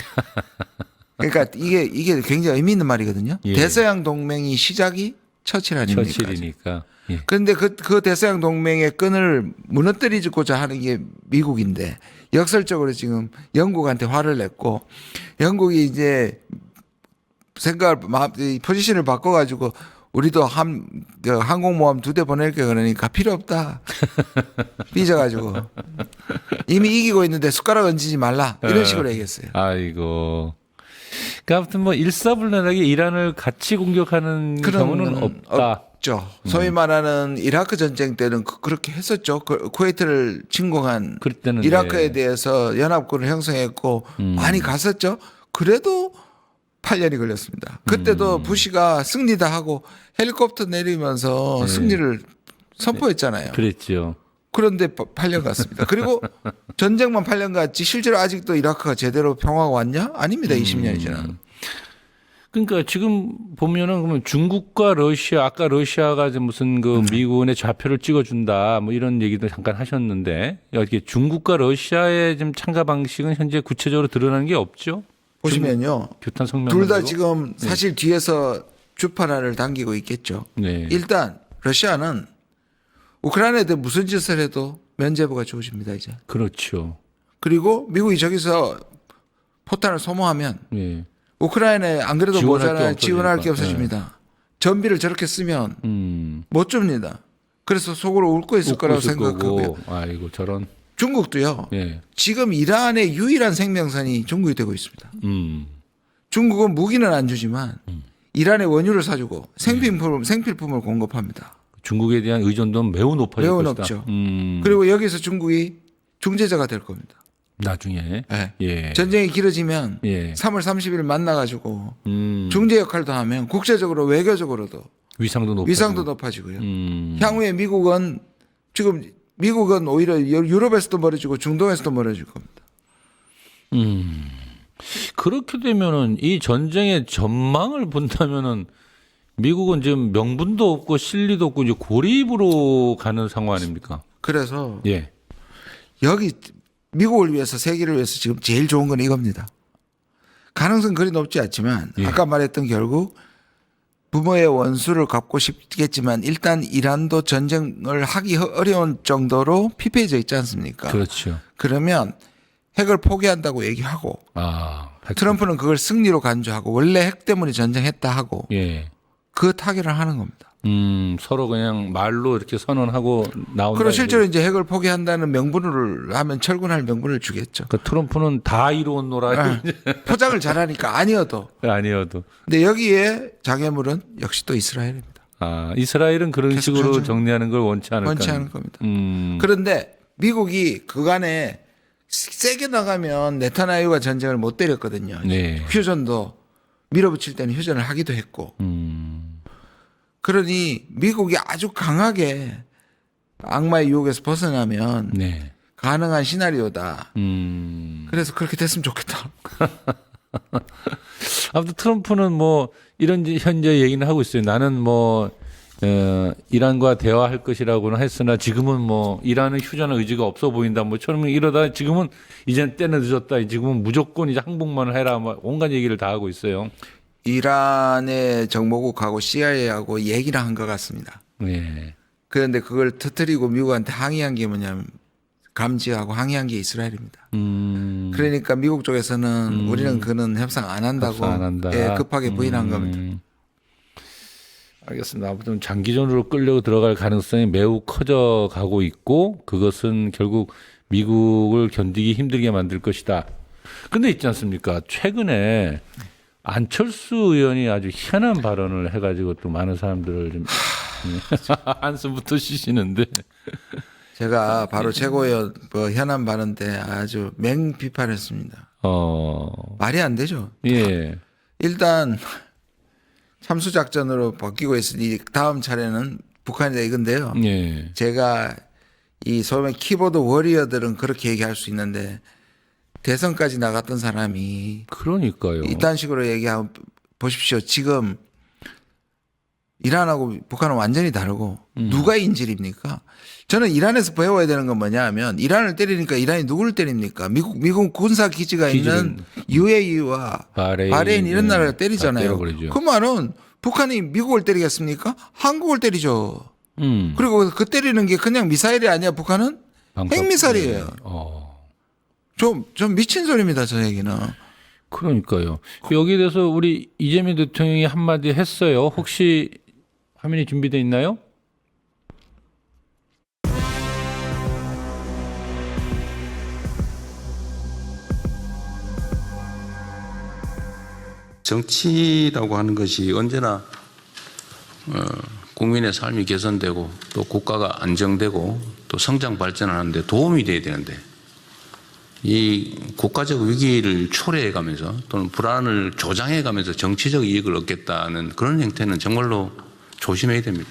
그러니까 이게 굉장히 의미 있는 말이거든요. 예. 대서양 동맹이 시작이 처칠 아닙니까? 처칠이니까. 예. 그런데 그 대서양 동맹의 끈을 무너뜨리고자 하는 게 미국인데 역설적으로 지금 영국한테 화를 냈고 영국이 이제 포지션을 바꿔가지고 우리도 항공모함 2대 보낼게 그러니까 필요 없다. 삐져가지고 이미 이기고 있는데 숟가락 얹지 말라 이런 식으로 얘기했어요. 아이고. 그러니까 아무튼 뭐 일사불란하게 이란을 같이 공격하는 경우는 없다. 없죠. 소위 말하는 이라크 전쟁 때는 그렇게 했었죠. 쿠웨이트를 침공한 그때는 이라크에 네. 대해서 연합군을 형성했고 많이 갔었죠. 그래도 8년이 걸렸습니다. 그때도 부시가 승리다 하고 헬리콥터 내리면서 승리를 선포했잖아요. 그랬죠. 그런데 8년 갔습니다. 그리고 전쟁만 8년 갔지 실제로 아직도 이라크가 제대로 평화가 왔냐? 아닙니다. 20년이 지난. 그러니까 지금 보면은 그러면 중국과 러시아 아까 러시아가 이제 무슨 그 미군의 좌표를 찍어준다 뭐 이런 얘기도 잠깐 하셨는데 이렇게 중국과 러시아의 지금 참가 방식은 현재 구체적으로 드러나는 게 없죠. 보시면요. 규탄 성명 둘 다 지금 사실 뒤에서 주파라를 당기고 있겠죠. 네. 일단 러시아는 우크라이나에 대해 무슨 짓을 해도 면죄부가 주어집니다 이제. 그렇죠. 그리고 미국이 저기서 포탄을 소모하면 네. 우크라이나에 안 그래도 지원할 게 모자라요. 지원할 게 없어지니까. 없어집니다. 전비를 저렇게 쓰면 못 줍니다. 그래서 속으로 울고 있을 거라고 웃고 있을 생각하고요. 거고. 아이고 저런. 중국도요. 예. 지금 이란의 유일한 생명선이 중국이 되고 있습니다. 중국은 무기는 안 주지만 이란의 원유를 사주고 생필품을 공급합니다. 중국에 대한 의존도는 매우 높아질 매우 것이다. 높죠. 그리고 여기서 중국이 중재자가 될 겁니다. 나중에. 네. 예. 전쟁이 길어지면 예. 3월 30일 만나가지고 중재 역할도 하면 국제적으로 외교적으로도 위상도 높아지고요. 향후에 미국은 오히려 유럽에서도 멀어지고 중동에서도 멀어질 겁니다. 그렇게 되면은 이 전쟁의 전망을 본다면은 미국은 지금 명분도 없고 실리도 없고 이제 고립으로 가는 상황 아닙니까? 그래서 예. 여기 미국을 위해서 세계를 위해서 지금 제일 좋은 건 이겁니다. 가능성 그리 높지 않지만 예. 아까 말했던 결국 부모의 원수를 갚고 싶겠지만 일단 이란도 전쟁을 하기 어려운 정도로 피폐해져 있지 않습니까? 그렇죠. 그러면 핵을 포기한다고 얘기하고 아, 트럼프는 그걸 승리로 간주하고 원래 핵 때문에 전쟁했다 하고 예. 그 타결을 하는 겁니다. 서로 그냥 말로 이렇게 선언하고 나온다. 그리고 실제로 이제 핵을 포기한다는 명분을 하면 철군할 명분을 주겠죠. 그 트럼프는 다 이루었노라. 포장을 잘하니까 아니어도. 아니어도. 근데 여기에 장애물은 역시 또 이스라엘입니다. 아, 이스라엘은 그런 계속 식으로 정리하는 걸 원치 않을까. 원치 않을 겁니다. 그런데 미국이 그간에 세게 나가면 네타냐후가 전쟁을 못 때렸거든요. 네. 휴전도 밀어붙일 때는 휴전을 하기도 했고. 그러니 미국이 아주 강하게 악마의 유혹에서 벗어나면 네. 가능한 시나리오다. 그래서 그렇게 됐으면 좋겠다. 아무튼 트럼프는 뭐 이런 현재 얘기는 하고 있어요. 나는 뭐 이란과 대화할 것이라고는 했으나 지금은 뭐 이란은 휴전할 의지가 없어 보인다. 뭐처럼 이러다 지금은 이제 때는 늦었다. 지금은 무조건 이제 항복만 해라. 뭐 온갖 얘기를 다 하고 있어요. 이란의 정보국하고 CIA하고 얘기를 한 것 같습니다. 네. 그런데 그걸 터뜨리고 미국한테 항의한 게 뭐냐면 감지하고 항의한 게 이스라엘입니다. 그러니까 미국 쪽에서는 우리는 그는 협상 안 한다고 협상 안 한다. 예, 급하게 부인한 겁니다. 알겠습니다. 아무튼 장기전으로 끌려 들어갈 가능성이 매우 커져 가고 있고 그것은 결국 미국을 견디기 힘들게 만들 것이다. 근데 있지 않습니까? 최근에 안철수 의원이 아주 희한한 발언을 해가지고 또 많은 사람들을 좀 한숨부터 쉬시는데. 제가 바로 최고위원 현안 발언 때 아주 맹비판했습니다. 말이 안 되죠. 예. 일단 참수작전으로 바뀌고 있으니 다음 차례는 북한이다 이건데요. 예. 제가 이 소위 키보드 워리어들은 그렇게 얘기할 수 있는데 대선까지 나갔던 사람이 그러니까요. 이딴 식으로 얘기하면 보십시오. 지금 이란하고 북한은 완전히 다르고 누가 인질입니까? 저는 이란에서 배워야 되는 건 뭐냐 하면 이란을 때리니까 이란이 누구를 때립니까? 미국 군사 기지가 있는 UAE와 바레인 이런 나라를 때리잖아요. 그 말은 북한이 미국을 때리겠습니까? 한국을 때리죠. 그리고 그 때리는 게 그냥 미사일이 아니야. 북한은 핵미사일이에요. 좀 미친 소리입니다. 저 얘기는. 그러니까요. 여기에 대해서 우리 이재명 대통령이 한마디 했어요. 혹시 화면이 준비되어 있나요? 정치라고 하는 것이 언제나 국민의 삶이 개선되고 또 국가가 안정되고 또 성장 발전하는데 도움이 돼야 되는데 이 국가적 위기를 초래해가면서 또는 불안을 조장해가면서 정치적 이익을 얻겠다는 그런 행태는 정말로 조심해야 됩니다.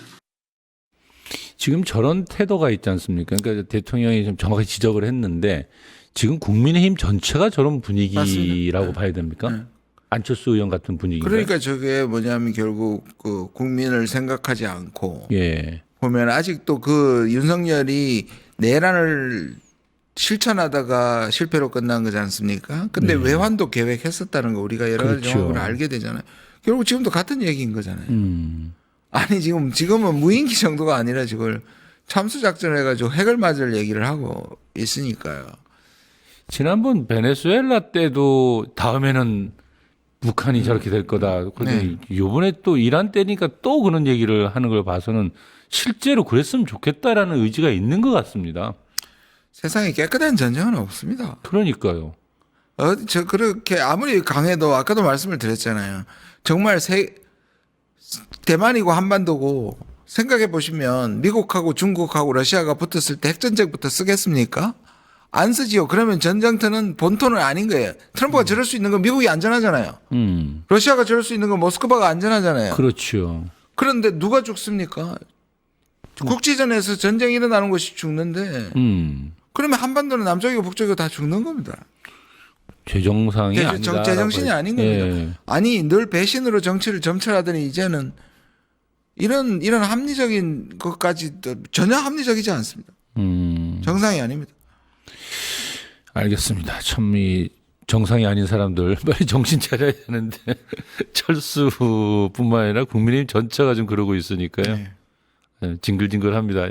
지금 저런 태도가 있지 않습니까? 그러니까 대통령이 좀 정확히 지적을 했는데 지금 국민의힘 전체가 저런 분위기라고 맞습니다. 봐야 됩니까? 네. 안철수 의원 같은 분위기. 그러니까 저게 뭐냐면 결국 그 국민을 생각하지 않고 예. 보면 아직도 그 윤석열이 내란을 실천하다가 실패로 끝난 거지 않습니까? 근데 네. 외환도 계획했었다는 거 우리가 여러 가지 그렇죠. 정황을 알게 되잖아요. 결국 지금도 같은 얘기인 거잖아요. 아니 지금은 무인기 정도가 아니라 지금 참수작전 해가지고 핵을 맞을 얘기를 하고 있으니까요. 지난번 베네수엘라 때도 다음에는 북한이 저렇게 될 거다. 그런데 이번에 또 이란 때니까 또 그런 얘기를 하는 걸 봐서는 실제로 그랬으면 좋겠다라는 의지가 있는 것 같습니다. 세상에 깨끗한 전쟁은 없습니다. 그러니까요. 저 그렇게 아무리 강해도 아까도 말씀을 드렸잖아요. 정말 대만이고 한반도고 생각해 보시면 미국하고 중국하고 러시아가 붙었을 때 핵전쟁부터 쓰겠습니까? 안 쓰지요. 그러면 전쟁터는 본토는 아닌 거예요. 트럼프가 저럴 수 있는 건 미국이 안전하잖아요. 러시아가 저럴 수 있는 건 모스크바가 안전하잖아요. 그렇죠. 그런데 누가 죽습니까? 국지전에서 전쟁이 일어나는 것이 죽는데 그러면 한반도는 남쪽이고 북쪽이고 다 죽는 겁니다. 제정상이 아니다. 제정신이 아닌 겁니다. 예. 아니 늘 배신으로 정치를 점철하더니 이제는 이런 합리적인 것까지 전혀 합리적이지 않습니다. 정상이 아닙니다. 알겠습니다. 참 이 정상이 아닌 사람들 빨리 정신 차려야 하는데 철수뿐만 아니라 국민의힘 전체가 좀 그러고 있으니까요. 네. 징글징글합니다.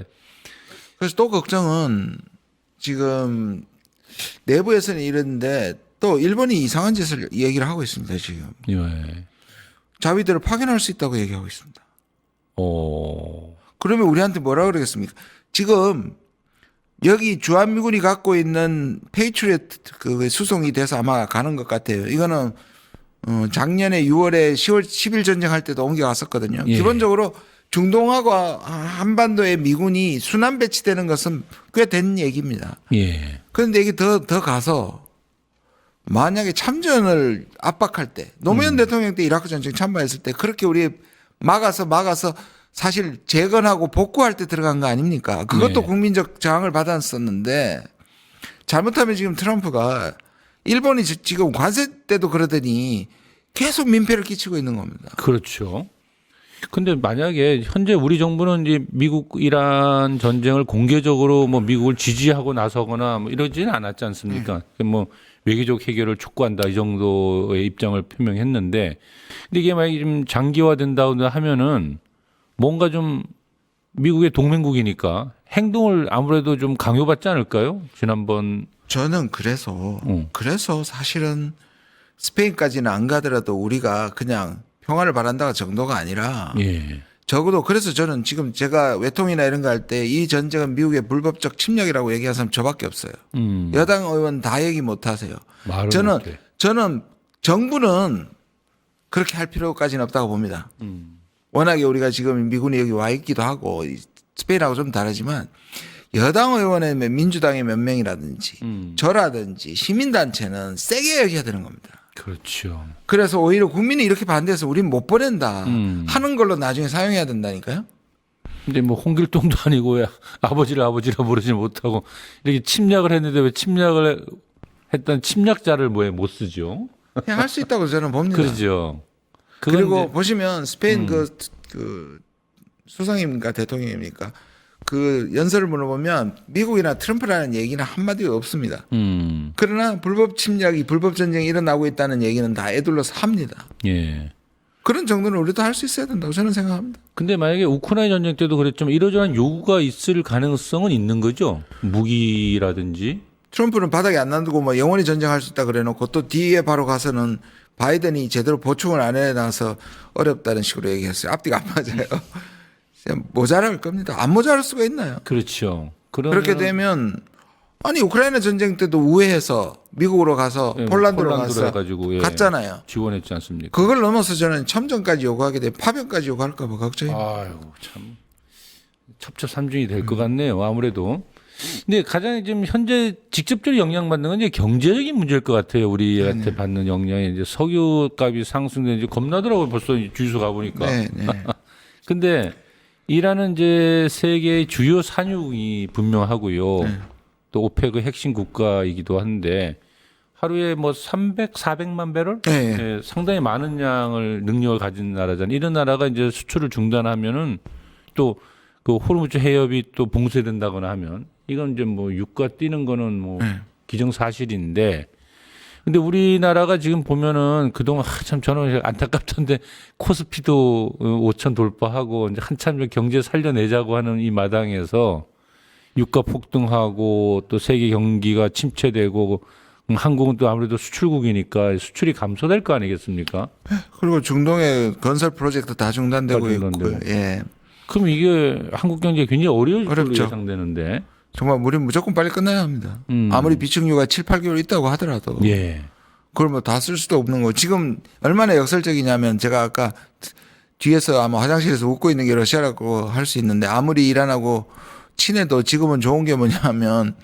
그래서 또 걱정은 지금 내부에서는 이랬는데 또 일본이 이상한 짓을 얘기를 하고 있습니다. 지금 예. 자위대를 파견할 수 있다고 얘기하고 있습니다. 그러면 우리한테 뭐라 그러겠습니까? 지금 여기 주한미군이 갖고 있는 페이트리엇 그 수송이 돼서 아마 가는 것 같아요. 이거는 작년에 6월에 10월 10일 전쟁할 때도 옮겨갔었거든요. 예. 기본적으로 중동하고 한반도의 미군이 순환 배치되는 것은 꽤 된 얘기입니다. 예. 그런데 이게 더 가서 만약에 참전을 압박할 때 노무현 대통령 때 이라크 전쟁 참가했을 때 그렇게 우리 막아서 사실 재건하고 복구할 때 들어간 거 아닙니까? 그것도 네. 국민적 저항을 받았었는데 잘못하면 지금 트럼프가 일본이 지금 관세 때도 그러더니 계속 민폐를 끼치고 있는 겁니다. 그렇죠. 근데 만약에 현재 우리 정부는 이제 미국 이란 전쟁을 공개적으로 뭐 미국을 지지하고 나서거나 뭐 이러지는 않았지 않습니까? 뭐 외교적 해결을 촉구한다 이 정도의 입장을 표명했는데, 근데 이게 만약에 좀 장기화된다고 하면은 뭔가 좀 미국의 동맹국이니까 행동을 아무래도 좀 강요받지 않을까요? 지난번 저는 그래서 사실은 스페인까지는 안 가더라도 우리가 그냥 평화를 바란다가 정도가 아니라 예. 적어도 그래서 저는 지금 제가 외통이나 이런 거 할 때 이 전쟁은 미국의 불법적 침략이라고 얘기하는 사람 저밖에 없어요. 여당 의원 다 얘기 못 하세요. 말을 저는 못해. 정부는 그렇게 할 필요까지는 없다고 봅니다. 워낙에 우리가 지금 미군이 여기 와 있기도 하고 스페인하고 좀 다르지만 여당 의원의 민주당의 몇 명이라든지 저라든지 시민단체는 세게 얘기해야 되는 겁니다. 그렇죠. 그래서 오히려 국민이 이렇게 반대해서 우린 못 보낸다 하는 걸로 나중에 사용해야 된다니까요. 근데 뭐 홍길동도 아니고 왜 아버지라 부르지 못하고 이렇게 침략을 했는데 왜 침략을 했던 침략자를 왜 못 쓰죠? 그냥 할 수 있다고 저는 봅니다. 그러죠. 그건 그리고 이제 보시면 스페인 그 수상입니까 대통령입니까 그 연설을 물어보면 미국이나 트럼프라는 얘기는 한마디도 없습니다. 그러나 불법 침략이 불법 전쟁이 일어나고 있다는 얘기는 다 애둘러서 합니다. 예. 그런 정도는 우리도 할 수 있어야 된다고 저는 생각합니다. 근데 만약에 우크라이나 전쟁 때도 그랬지만 이러저러한 요구가 있을 가능성은 있는 거죠. 무기라든지. 트럼프는 바닥에 안 놔두고 뭐 영원히 전쟁할 수 있다 그래놓고 또 뒤에 바로 가서는 바이든이 제대로 보충을 안 해놔서 어렵다는 식으로 얘기했어요. 앞뒤가 안 맞아요. 모자랄 겁니다. 안 모자랄 수가 있나요? 그렇죠. 그렇게 되면 아니 우크라이나 전쟁 때도 우회해서 미국으로 가서 예, 폴란드로 폴란드로 가서 해가지고, 예, 갔잖아요. 지원했지 않습니까? 그걸 넘어서 저는 참전까지 요구하게 돼 파병까지 요구할까 봐 걱정입니다. 아유 참 첩첩산중이 될 것 같네요. 아무래도. 근데 가장 지금 현재 직접적으로 영향받는 건 이제 경제적인 문제일 것 같아요. 우리한테 받는 영향이 이제 석유값이 상승되는지 겁나더라고요. 벌써 주유소 가보니까. 네. 근데 이란은 이제 세계의 주요 산유국이 분명하고요. 또 오페크 핵심 국가이기도 한데 하루에 뭐 300, 400만 배럴? 네. 예, 상당히 많은 양을 능력을 가진 나라잖아요. 이런 나라가 이제 수출을 중단하면은 또 그 호르무즈 해협이 또 봉쇄된다거나 하면 이건 이제 뭐 유가 뛰는 거는 뭐 기정사실인데, 근데 우리나라가 지금 보면은 그동안 참 저는 안타깝던데 코스피도 5천 돌파하고 이제 한참 경제 살려내자고 하는 이 마당에서 유가 폭등하고 또 세계 경기가 침체되고 한국은 또 아무래도 수출국이니까 수출이 감소될 거 아니겠습니까? 그리고 중동의 건설 프로젝트 다 중단되고 다 중단되고. 있고, 예. 그럼 이게 한국 경제가 굉장히 어려울 걸로 어렵죠. 예상되는데. 정말 우리 무조건 빨리 끝나야 합니다. 아무리 비축유가 7, 8개월 있다고 하더라도 예. 그걸 뭐 다 쓸 수도 없는 거. 지금 얼마나 역설적이냐면 제가 아까 뒤에서 아마 화장실에서 웃고 있는 게 러시아라고 할 수 있는데 아무리 이란하고 친해도 지금은 좋은 게 뭐냐면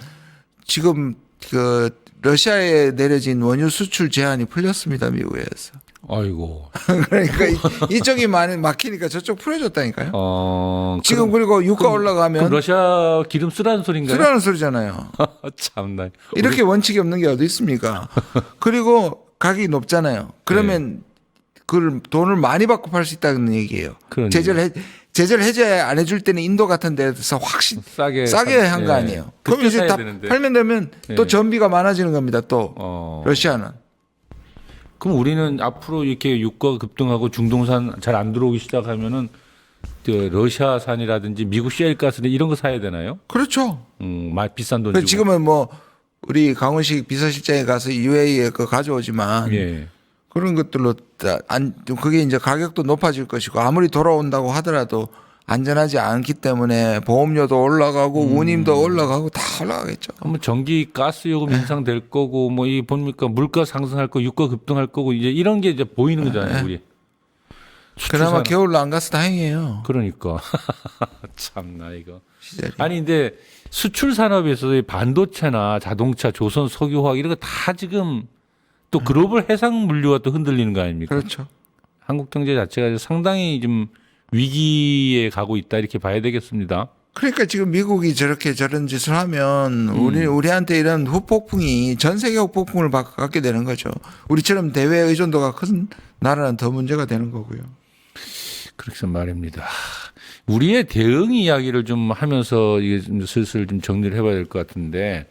지금 그 러시아에 내려진 원유 수출 제한이 풀렸습니다. 미국에서. 아이고. 그러니까 이쪽이 막히니까 저쪽 풀어줬다니까요. 지금 그럼, 그리고 유가 그럼 올라가면 러시아 기름 쓰라는 소린가요? 쓰라는 소리잖아요. 참나. 이렇게 원칙이 없는 게 어디 있습니까? 그리고 가격이 높잖아요. 그러면 그걸 돈을 많이 받고 팔 수 있다는 얘기예요. 그러네요. 제재를 해제 안 해줄 때는 인도 같은 데서 확실히 싸게 한 거 아니에요. 그럼 그때 이제 사야 다 되는데. 팔면 되면 또 예. 전비가 많아지는 겁니다. 또 러시아는. 그럼 우리는 앞으로 이렇게 유가가 급등하고 중동산 잘 안 들어오기 시작하면은 그 러시아산이라든지 미국 셰일가스는 이런 거 사야 되나요? 그렇죠. 비싼 돈 주고. 지금은 뭐 우리 강훈식 비서실장에 가서 UAE에 그 가져오지만 예. 그런 것들로 그게 이제 가격도 높아질 것이고 아무리 돌아온다고 하더라도 안전하지 않기 때문에 보험료도 올라가고 운임도 올라가고 다 올라가겠죠. 뭐 전기 가스 요금 인상될 거고 뭐 이 보니까 물가 상승할 거 유가 급등할 거고 이제 이런 게 이제 보이는 거잖아요, 우리. 그나마 수출산- 겨울로 안 가서 다행이에요. 그러니까 참나 이거. 시절이. 아니 근데 수출 산업에서 반도체나 자동차, 조선 석유화학 이런 거 다 지금 또 글로벌 해상 물류가 또 흔들리는 거 아닙니까? 그렇죠. 한국 경제 자체가 상당히 좀 위기에 가고 있다 이렇게 봐야 되겠습니다. 그러니까 지금 미국이 저런 짓을 하면 우리한테 이런 후폭풍이 전 세계 후폭풍을 갖게 되는 거죠. 우리처럼 대외 의존도가 큰 나라는 더 문제가 되는 거고요. 그렇게 말입니다. 우리의 대응 이야기를 좀 하면서 이게 좀 슬슬 좀 정리를 해봐야 될 것 같은데,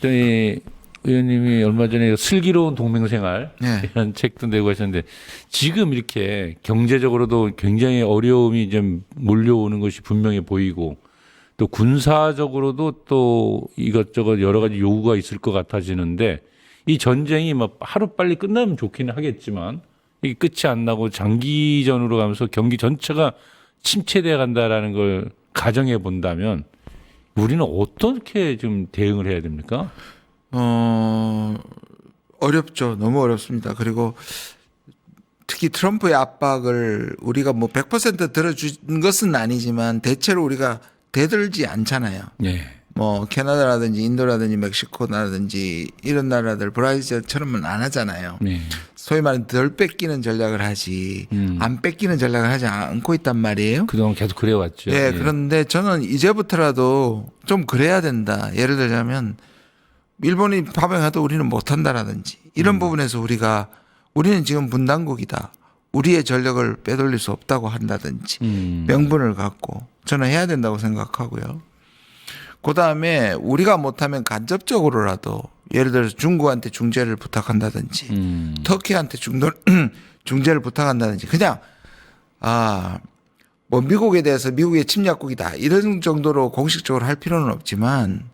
이 의원님이 얼마 전에 슬기로운 동맹생활 네. 이런 책도 내고 하셨는데 지금 이렇게 경제적으로도 굉장히 어려움이 좀 몰려오는 것이 분명해 보이고 또 군사적으로도 또 이것저것 여러 가지 요구가 있을 것 같아지는데 이 전쟁이 뭐 하루 빨리 끝나면 좋기는 하겠지만 이게 끝이 안 나고 장기전으로 가면서 경기 전체가 침체돼 간다라는 걸 가정해 본다면 우리는 어떻게 좀 대응을 해야 됩니까? 어렵죠. 너무 어렵습니다. 그리고 특히 트럼프의 압박을 우리가 뭐 100% 들어준 것은 아니지만 대체로 우리가 대들지 않잖아요. 예. 뭐 캐나다라든지 인도라든지 멕시코라든지 이런 나라들 브라질처럼은 안 하잖아요. 네. 소위 말하는 덜 뺏기는 전략을 하지 안 뺏기는 전략을 하지 않고 있단 말이에요. 그동안 계속 그래왔죠. 예, 그런데 저는 이제부터라도 좀 그래야 된다. 예를 들자면 일본이 파병해도 우리는 못한다라든지 이런 부분에서 우리는 지금 분단국이다. 우리의 전력을 빼돌릴 수 없다고 한다든지 명분을 갖고 저는 해야 된다고 생각하고요. 그다음에 우리가 못하면 간접적으로라도 예를 들어서 중국한테 중재를 부탁한다든지 터키한테 중재를 부탁한다든지 그냥 뭐 미국에 대해서 미국의 침략국이다 이런 정도로 공식적으로 할 필요는 없지만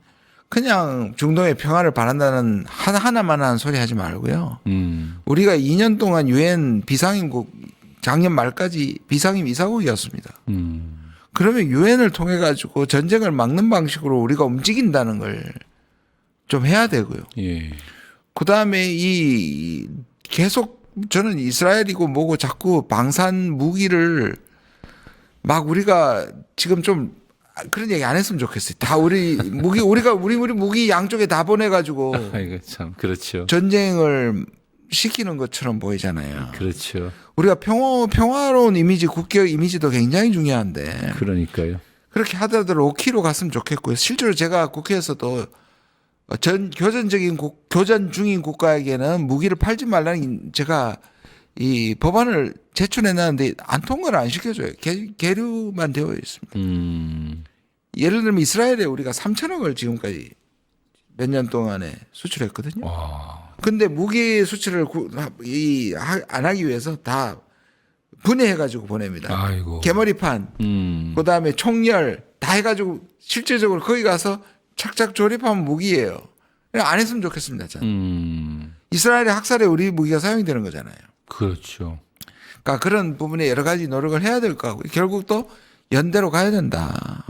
그냥 중동의 평화를 바란다는 하나만한 소리 하지 말고요. 우리가 2년 동안 유엔 비상임국 작년 말까지 비상임 이사국이었습니다. 그러면 유엔을 통해 가지고 전쟁을 막는 방식으로 우리가 움직인다는 걸 좀 해야 되고요. 예. 그다음에 이 계속 저는 이스라엘이고 뭐고 자꾸 방산 무기를 막 우리가 지금 좀 그런 얘기 안 했으면 좋겠어요. 다 우리 무기 양쪽에 다 보내 가지고 아이고 참 그렇죠. 전쟁을 시키는 것처럼 보이잖아요. 그렇죠. 우리가 평화로운 이미지, 국격 이미지도 굉장히 중요한데 그러니까요. 그렇게 하더라도 로키로 갔으면 좋겠고요. 실제로 제가 국회에서도 교전 중인 국가에게는 무기를 팔지 말라는 제가 이 법안을 제출해놨는데 안 통과를 안 시켜줘요. 계류만 되어 있습니다. 예를 들면 이스라엘에 우리가 3천억을 지금까지 몇 년 동안에 수출했거든요. 근데 무기 수출을 안 하기 위해서 다 분해해가지고 보냅니다. 아이고. 개머리판, 그다음에 총열 다 해가지고 실질적으로 거기 가서 착착 조립하면 무기예요. 그냥 안 했으면 좋겠습니다. 저는. 이스라엘의 학살에 우리 무기가 사용되는 거잖아요. 그렇죠. 그러니까 그런 부분에 여러 가지 노력을 해야 될 거 같고 결국 또 연대로 가야 된다.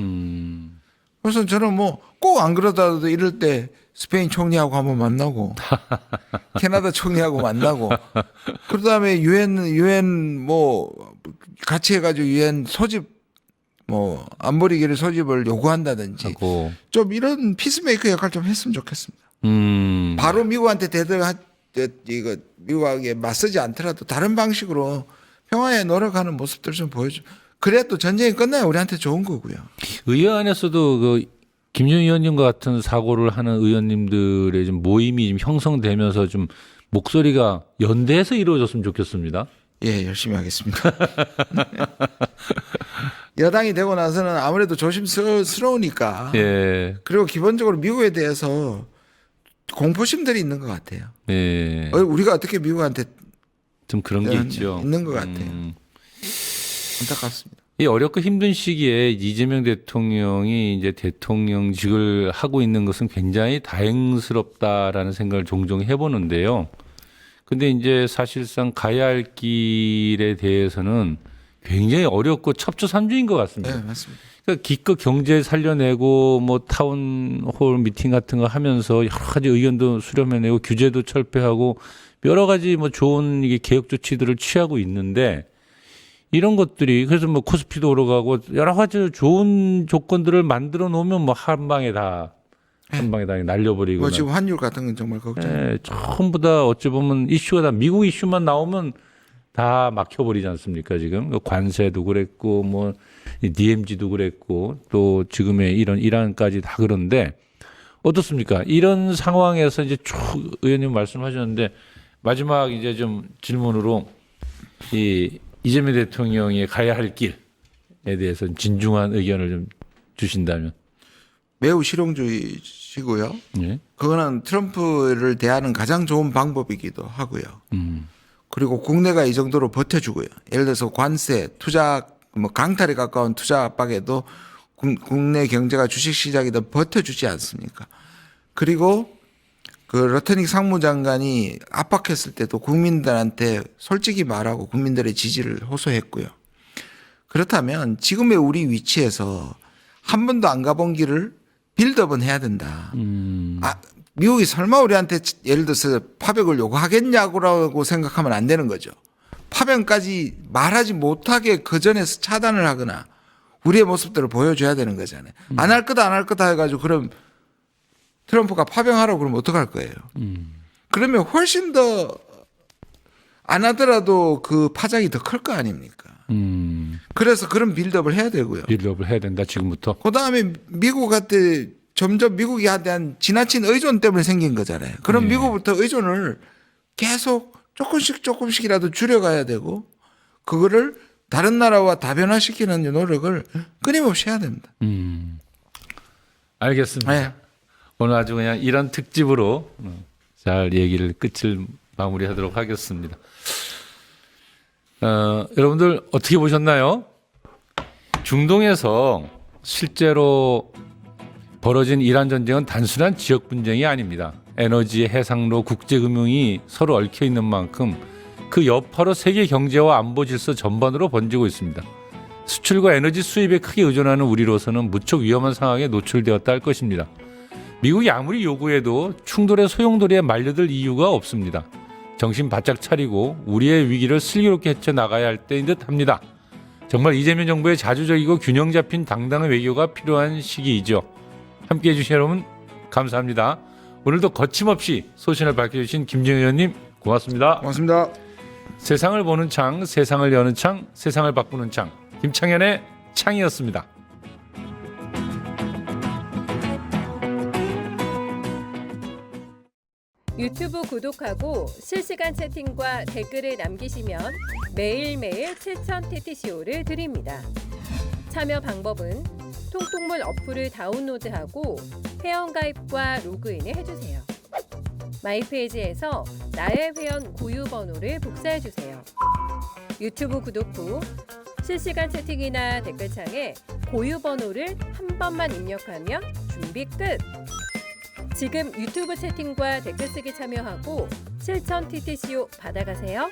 그래서 저는 뭐 꼭 안 그러더라도 이럴 때 스페인 총리하고 한번 만나고 캐나다 총리하고 만나고 그다음에 유엔 뭐 같이 해가지고 유엔 소집 뭐 안보리기를 소집을 요구한다든지 하고. 좀 이런 피스메이커 역할 좀 했으면 좋겠습니다. 바로 미국한테 이거 미국에게 맞서지 않더라도 다른 방식으로 평화에 노력하는 모습들 좀 보여줘. 그래야 또 전쟁이 끝나야 우리한테 좋은 거고요. 의회 안에서도 그 김정희 의원님과 같은 사고를 하는 의원님들의 좀 모임이 좀 형성되면서 좀 목소리가 연대해서 이루어졌으면 좋겠습니다. 예, 열심히 하겠습니다. 여당이 되고 나서는 아무래도 조심스러우니까. 예. 그리고 기본적으로 미국에 대해서 공포심들이 있는 것 같아요. 예. 우리가 어떻게 미국한테 좀 그런 게 있죠. 있는 것 같아요. 안타깝습니다. 이 어렵고 힘든 시기에 이재명 대통령이 이제 대통령직을 하고 있는 것은 굉장히 다행스럽다라는 생각을 종종 해보는데요. 근데 이제 사실상 가야 할 길에 대해서는 굉장히 어렵고 첩초산중인 것 같습니다. 네, 맞습니다. 그러니까 기껏 경제 살려내고 뭐 타운홀 미팅 같은 거 하면서 여러 가지 의견도 수렴해내고 규제도 철폐하고 여러 가지 뭐 좋은 이게 개혁 조치들을 취하고 있는데 이런 것들이 그래서 뭐 코스피도 오르가고 여러 가지 좋은 조건들을 만들어 놓으면 뭐 한 방에 다 날려버리고 뭐 지금 환율 같은 건 정말 걱정. 예, 전부 다 어찌 보면 이슈가 다 미국 이슈만 나오면 다 막혀버리지 않습니까 지금 관세도 그랬고 뭐 DMZ도 그랬고 또 지금의 이런 이란까지 다 그런데 어떻습니까? 이런 상황에서 이제 쭉 의원님 말씀하셨는데 마지막 이제 좀 질문으로 이재명 대통령이 가야 할 길에 대해서 진중한 의견을 좀 주신다면. 매우 실용주의시고요. 예. 그거는 트럼프를 대하는 가장 좋은 방법이기도 하고요. 그리고 국내가 이 정도로 버텨주고요. 예를 들어서 관세, 투자, 뭐 강탈에 가까운 투자 압박에도 국내 경제가 주식시장이 더 버텨주지 않습니까? 그리고 그 러터닉 상무장관이 압박했을 때도 국민들한테 솔직히 말하고 국민들의 지지를 호소했고요. 그렇다면 지금의 우리 위치에서 한 번도 안 가본 길을 빌드업은 해야 된다. 미국이 설마 우리한테 예를 들어서 파병을 요구하겠냐고 생각하면 안 되는 거죠. 파병까지 말하지 못하게 그 전에서 차단을 하거나 우리의 모습들을 보여줘야 되는 거잖아요. 안 할 거다 안 할 거다 해가지고 그럼 트럼프가 파병하라고 그러면 어떡할 거예요. 그러면 훨씬 더 안 하더라도 그 파장이 더 클 거 아닙니까. 그래서 그런 빌드업을 해야 되고요. 빌드업을 해야 된다 지금부터. 그다음에 미국한테 점점 미국에 대한 지나친 의존 때문에 생긴 거잖아요. 그럼 미국부터 의존을 계속 조금씩이라도 줄여가야 되고 그거를 다른 나라와 다변화시키는 노력을 끊임없이 해야 됩니다. 알겠습니다. 네. 오늘 아주 그냥 이런 특집으로 잘 얘기를 끝을 마무리하도록 하겠습니다. 여러분들 어떻게 보셨나요? 중동에서 실제로 벌어진 이란 전쟁은 단순한 지역 분쟁이 아닙니다. 에너지, 해상로, 국제금융이 서로 얽혀 있는 만큼 그 여파로 세계 경제와 안보 질서 전반으로 번지고 있습니다. 수출과 에너지 수입에 크게 의존하는 우리로서는 무척 위험한 상황에 노출되었다 할 것입니다. 미국이 아무리 요구해도 충돌의 소용돌이에 말려들 이유가 없습니다. 정신 바짝 차리고 우리의 위기를 슬기롭게 헤쳐나가야 할 때인 듯합니다. 정말 이재명 정부의 자주적이고 균형 잡힌 당당한 외교가 필요한 시기이죠. 함께해 주신 여러분 감사합니다. 오늘도 거침없이 소신을 밝혀주신 김정희 의원님 고맙습니다. 고맙습니다. 세상을 보는 창, 세상을 여는 창, 세상을 바꾸는 창 김창현의 창이었습니다. 유튜브 구독하고 실시간 채팅과 댓글을 남기시면 매일매일 7천 TTCO를 드립니다. 참여 방법은 통통물 어플을 다운로드하고 회원가입과 로그인을 해주세요. 마이페이지에서 나의 회원 고유 번호를 복사해주세요. 유튜브 구독 후 실시간 채팅이나 댓글창에 고유 번호를 한 번만 입력하면 준비 끝! 지금 유튜브 채팅과 댓글 쓰기 참여하고 실천 TTCO 받아가세요.